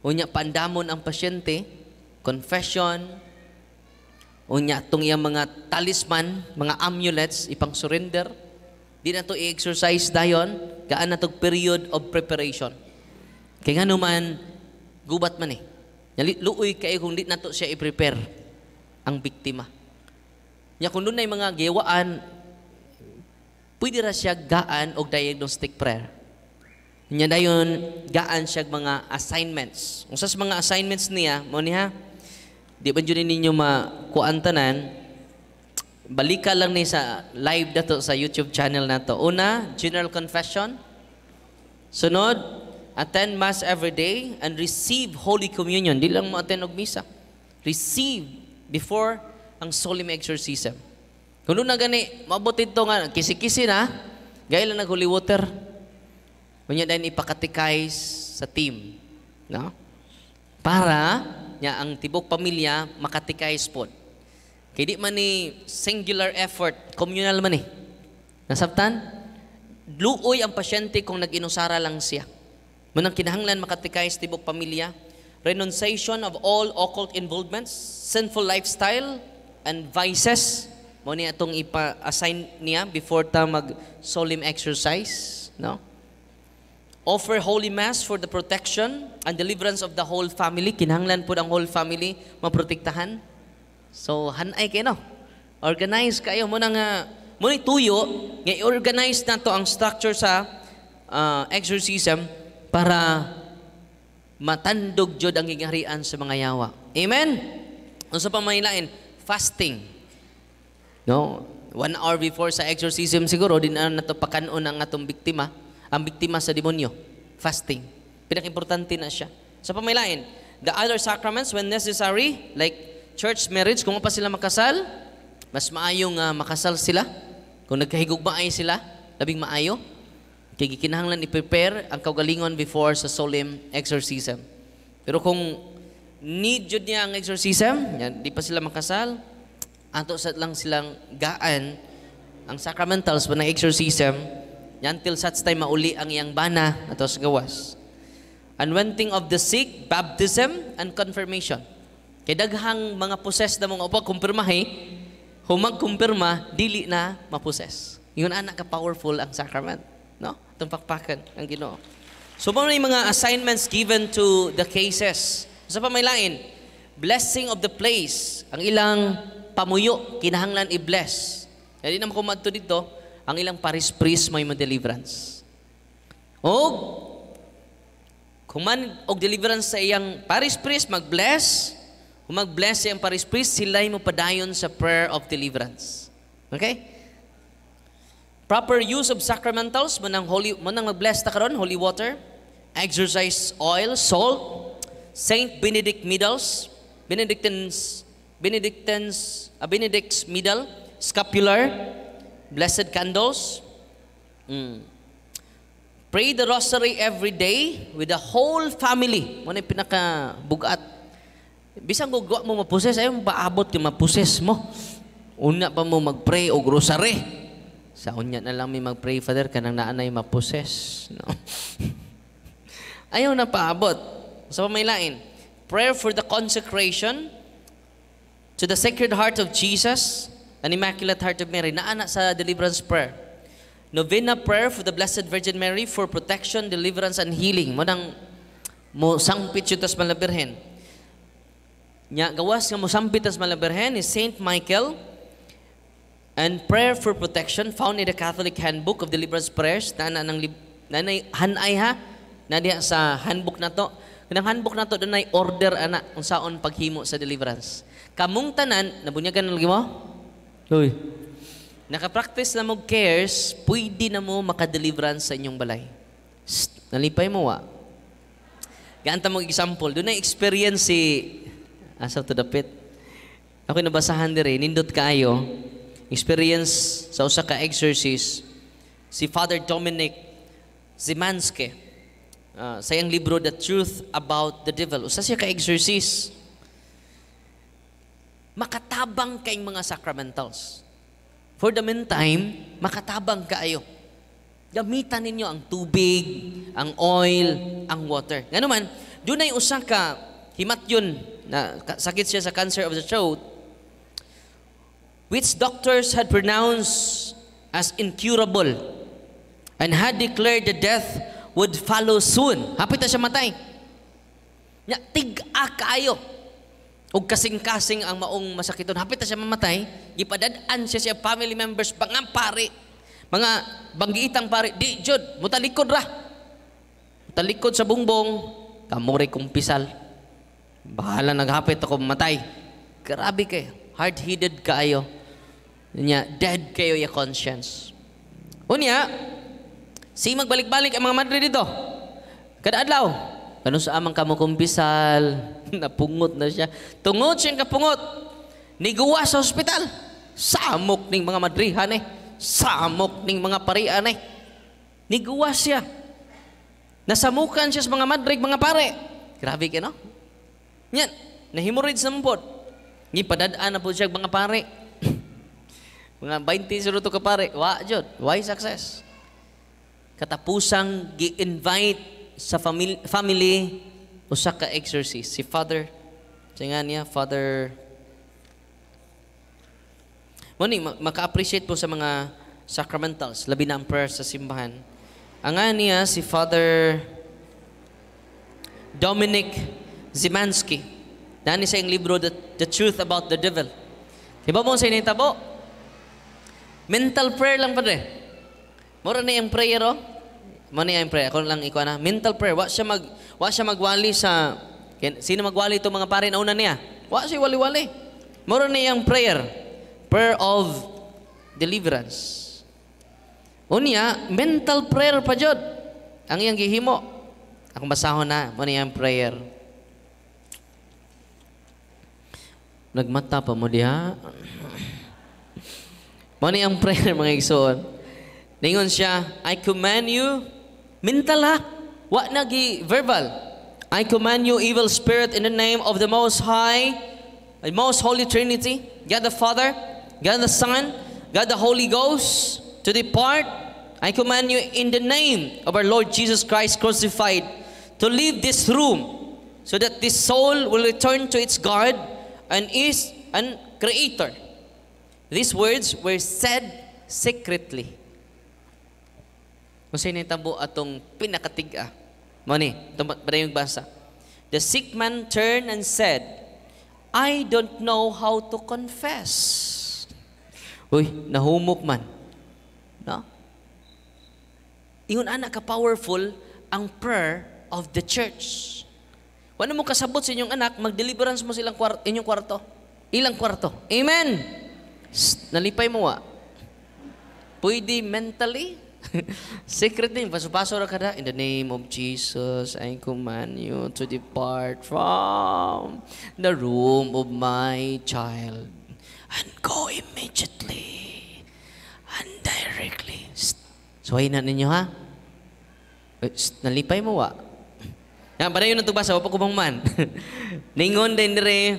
unya pandamon ang pasyente, confession, unya itong iyang mga talisman, mga amulets, ipang surrender. Di na ito i-exercise dayon, gaan na itong period of preparation. Kaya nga naman, gubat man eh. Luoy kayo kung di na ito siya i-prepare ang biktima. Nya kung doon na yung mga giwaan, pwede ra siya gaan o diagnostic prayer. Nya dayon, gaan siya mga assignments. Kung sa mga assignments niya, mo niya, di ba dyan ninyo makuantanan, balika lang ni sa live na to sa YouTube channel na to. Una, general confession. Sunod, attend Mass every day and receive Holy Communion. Di lang mo attend og misa. Receive before ang solemn exorcism. Kung doon na gani, maabot ito nga, kisi-kisi na, gaya lang nag-holy water. Kanya dahil ipakatikais sa team. No? Para nya ang tibok pamilya makatikais pod. Kaya di man ni singular effort, communal man eh. Nasabtan? Luoy ang pasyente kung nag-inusara lang siya. Manang kinahanglan makatikais tibok pamilya, renunciation of all occult involvements, sinful lifestyle, and vices. Mo ni atong ipa-assign niya before ta mag-solemn exercise. No? Offer Holy Mass for the protection and deliverance of the whole family. Kinahanglan po ang whole family maprotektahan. So, hanay kayo, no? Organize kayo. Muna tuyo, nga i-organize na to ang structure sa exorcism para matandog jud ang gingarian sa mga yawa. Amen? Unsa pa mahilain? Fasting. No? 1 hour before sa exorcism siguro, din na to pakanon ang atong biktima. Ang biktima sa demonyo, fasting. Pinaka-importante na siya. Sa pamailain, the other sacraments when necessary, like church marriage, kung pa sila makasal, mas maayong makasal sila. Kung nagkahigugmaay sila, labing maayo. Kaya gikinahanglan i-prepare ang kaugalingon before sa solemn exorcism. Pero kung need jud niya ang exorcism, yan, di pa sila makasal, ato sa lang silang gaan ang sacramentals pa ng exorcism, until such time mauli ang iyang bana ato sa gawas. Anointing of the sick, baptism, and confirmation. Kay daghang mga poses na mga upa, kumpirmahe, humag-kumpirma, dili na maposes. Yun anak ka-powerful ang sacrament. No? Itong pakpakan ang Ginoo. So, may mga assignments given to the cases. Sa pamailain, blessing of the place. Ang ilang pamuyo, kinahanglan i-bless. Hindi naman kumadto dito, ang ilang parish priest may deliverance. O, kung man og deliverance sa iyang parish priest, mag-bless. Kung mag-bless sa iyang parish priest, sila'y mo padayon sa prayer of deliverance. Okay? Proper use of sacramentals, manang mag-bless ta karon, holy water, exorcise oil, salt, Saint Benedict Middles, Benedict's middle, scapular, blessed candles. Pray the rosary every day with the whole family. Mo na pinaka-bugat. Bisang gugwa mo maposes, ayaw paabot ka maposes mo. Una pa mo mag-pray o rosary. Sa unya na lang may mag-pray, Father, kanang naanay maposes. No? Ayaw na paabot. Sa pamailain, prayer for the consecration to the Sacred Heart of Jesus and Immaculate Heart of Mary. Naana sa deliverance prayer. Novena prayer for the Blessed Virgin Mary for protection, deliverance, and healing. Manang mo sangpit yun tas malabirhen. Nya gawas nga mo sangpit tas malabirhen is Saint Michael. And prayer for protection found in the Catholic Handbook of Deliverance Prayers. Nanay hanay ha. Nadiya sa handbook na to. Kanang handbook na to, doon ay order ana kung saon paghimo sa deliverance. Kamong tanan, nabunyagan na lagi mo? Uy. Nakapractice na mo cares, pwede na mo makadeliverance sa inyong balay. Nalipay mo wa. Gaanta mo example, doon ay experience si Asaw to the Pit. Ako'y nabasahan dire, nindot kaayo. Experience sa usa ka exorcist si Father Dominic Zimanski. Sa iyang libro The Truth About the Devil. Usa siya ka exorcist. Makatabang kayong mga sacramentals. For the meantime, makatabang kaayo. Gamitan ninyo ang tubig, ang oil, ang water. Nga naman, doon ay usa ka himatyon na sakit siya sa cancer of the throat, which doctors had pronounced as incurable and had declared the death would follow soon. Hapit na siya matay. Tig-a kaayo. O kasing-kasing ang maong masakiton. Hapit na siya mamatay. Gipadadaan siya family members, mga pari, mga banggiitang pari. Di, Jod, mutalikod ra. Mutalikod sa bungbong, kamuri kong pisal. Bahala naghapit ako mamatay. Grabe kayo. Hard-headed kayo. Dead kayo yung conscience. Unya, si magbalik-balik ang mga madre dito. Kada adlaw, ganun sa amang kamo kumpisal, napungot na siya. Tungod siyang kapungot, niguwa sa hospital. Samok ning mga madrihan eh. Samok ning mga parian eh. Niguwa siya. Nasamukan siya sa mga madrig, mga pare. Grabe ka, no? Yan, nahimurid sa mpod. Ngipadadaan na po siya mga pare. Mga 20 suruto ka pare. Wa, Jod. Why success? Katapusang gi-invite sa family usa ka exorcist. Si Father, siya niya, Father. Muni, maka-appreciate po sa mga sacramentals, labi na ang prayer sa simbahan. Ang niya, si Father Dominic Zimanski. Nani sa yung libro, The Truth About the Devil. Diba mo sa initabo? Mental prayer lang pa rin. Mura na yung prayer, oh. Muna yung prayer. Ako lang ikaw na. Mental prayer. Wa siya magwali sa... Sino magwali itong mga pare na una niya? Wa siya wali-wali. Mura na yung prayer. Prayer of deliverance. Unya, mental prayer pa jud. Ang iyang gihimo. Akong basahon na. Muna yung prayer. Nagmata pa mo diha. Muna yung prayer, mga igsoon. Ningon siya, I command you, mental ha, wa nagi verbal. I command you, evil spirit, in the name of the Most High, the Most Holy Trinity, God the Father, God the Son, God the Holy Ghost, to depart I command you in the name of our Lord Jesus Christ crucified to leave this room so that this soul will return to its God and is an creator. These words were said secretly. Kung sa'yo tabo atong pinakatiga. Mani, ito yung basa. The sick man turned and said, I don't know how to confess. Uy, nahumok man. No? Ingon anak ka powerful ang prayer of the church. Wala mo kasabot sa inyong anak, mag-deliverance mo silang inyong kwarto. Ilang kwarto. Amen. Nalipay mo wa. Pwede mentally. Secret din. Paso-paso ra kada. In the name of Jesus, I command you to depart from the room of my child and go immediately and directly. So, na ninyo ha? Nalipay mo wa? Para yun natubasa, wapa ko bang man. Ningon din dire.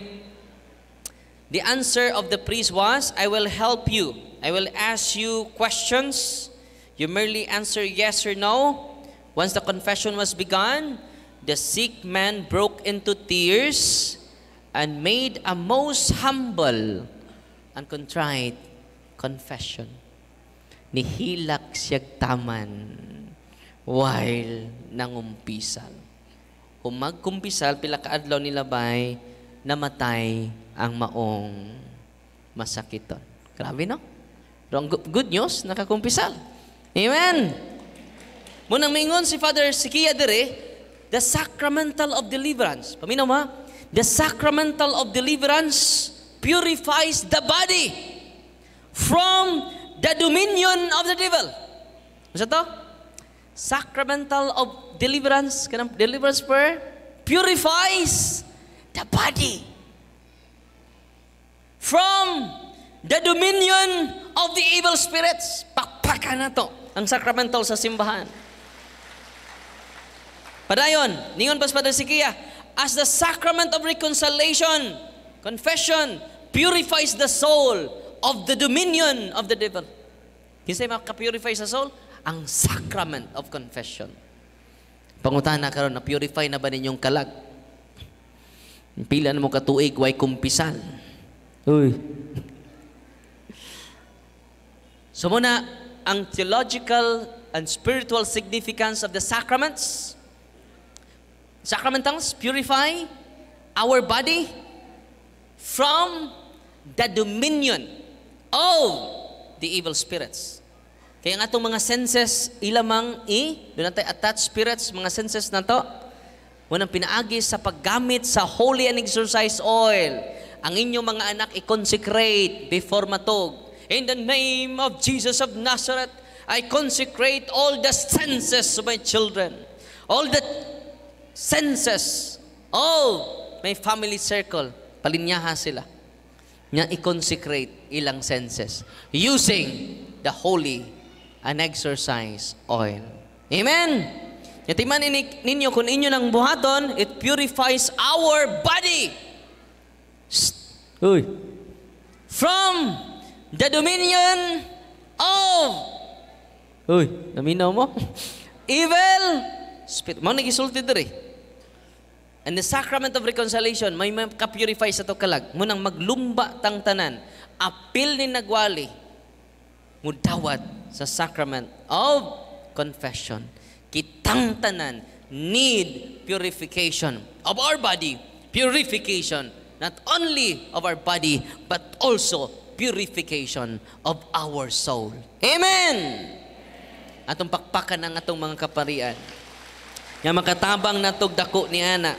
The answer of the priest was, I will help you. I will ask you questions. You merely answer yes or no. Once the confession was begun, the sick man broke into tears and made a most humble and contrite confession. Nihilak siyag taman while nangumpisal. Kung magkumpisal, pila ka adlaw nila bay, namatay ang maong masakiton. Grabe no? Pero ang good news, nakakumpisal. Amen. Munang mingon si Father Sikia dire, the sacramental of deliverance. Paminaw mo ha? The sacramental of deliverance purifies the body from the dominion of the devil. Masa to? Sacramental of deliverance, kanang deliverance prayer, purifies the body from the dominion of the evil spirits. Pakpakan na to ang sacramental sa simbahan. Padayon, ningon pas Father Sikia, as the sacrament of reconciliation, confession, purifies the soul of the dominion of the devil. Kinsay makapurify sa soul? Ang sacrament of confession. Pangutan na karon, na-purify na ba ninyong kalag? Pila na mo katuig, way kumpisal. Uy. So muna, ang theological and spiritual significance of the sacraments. Sacramentals purify our body from the dominion of the evil spirits. Kaya nga itong mga senses, ilamang doon natin attached spirits, mga senses na to, unang pinaagi sa paggamit sa holy and exorcised oil. Ang inyong mga anak i-consecrate before matog. In the name of Jesus of Nazareth, I consecrate all the senses of my children. All the senses of my family circle. Palinyaha sila. Nga i-consecrate ilang senses. Using the holy and exorcised oil. Amen? Yatiman ninyo, kung inyo nang buhaton, it purifies our body. Uy. From the dominion of naminaw mo? Evil spirit. Mga nagisulti diri. And the sacrament of reconciliation, may ka-purify sa to kalag. Munang maglumba tang tanan. Apil ni nagwali. Mudawat sa sacrament of confession. Kitang tanan need purification of our body. Purification not only of our body but also purification of our soul. Amen! Atong pakpakan ang atong mga kaparian. Nga makatabang natog dako ni ana.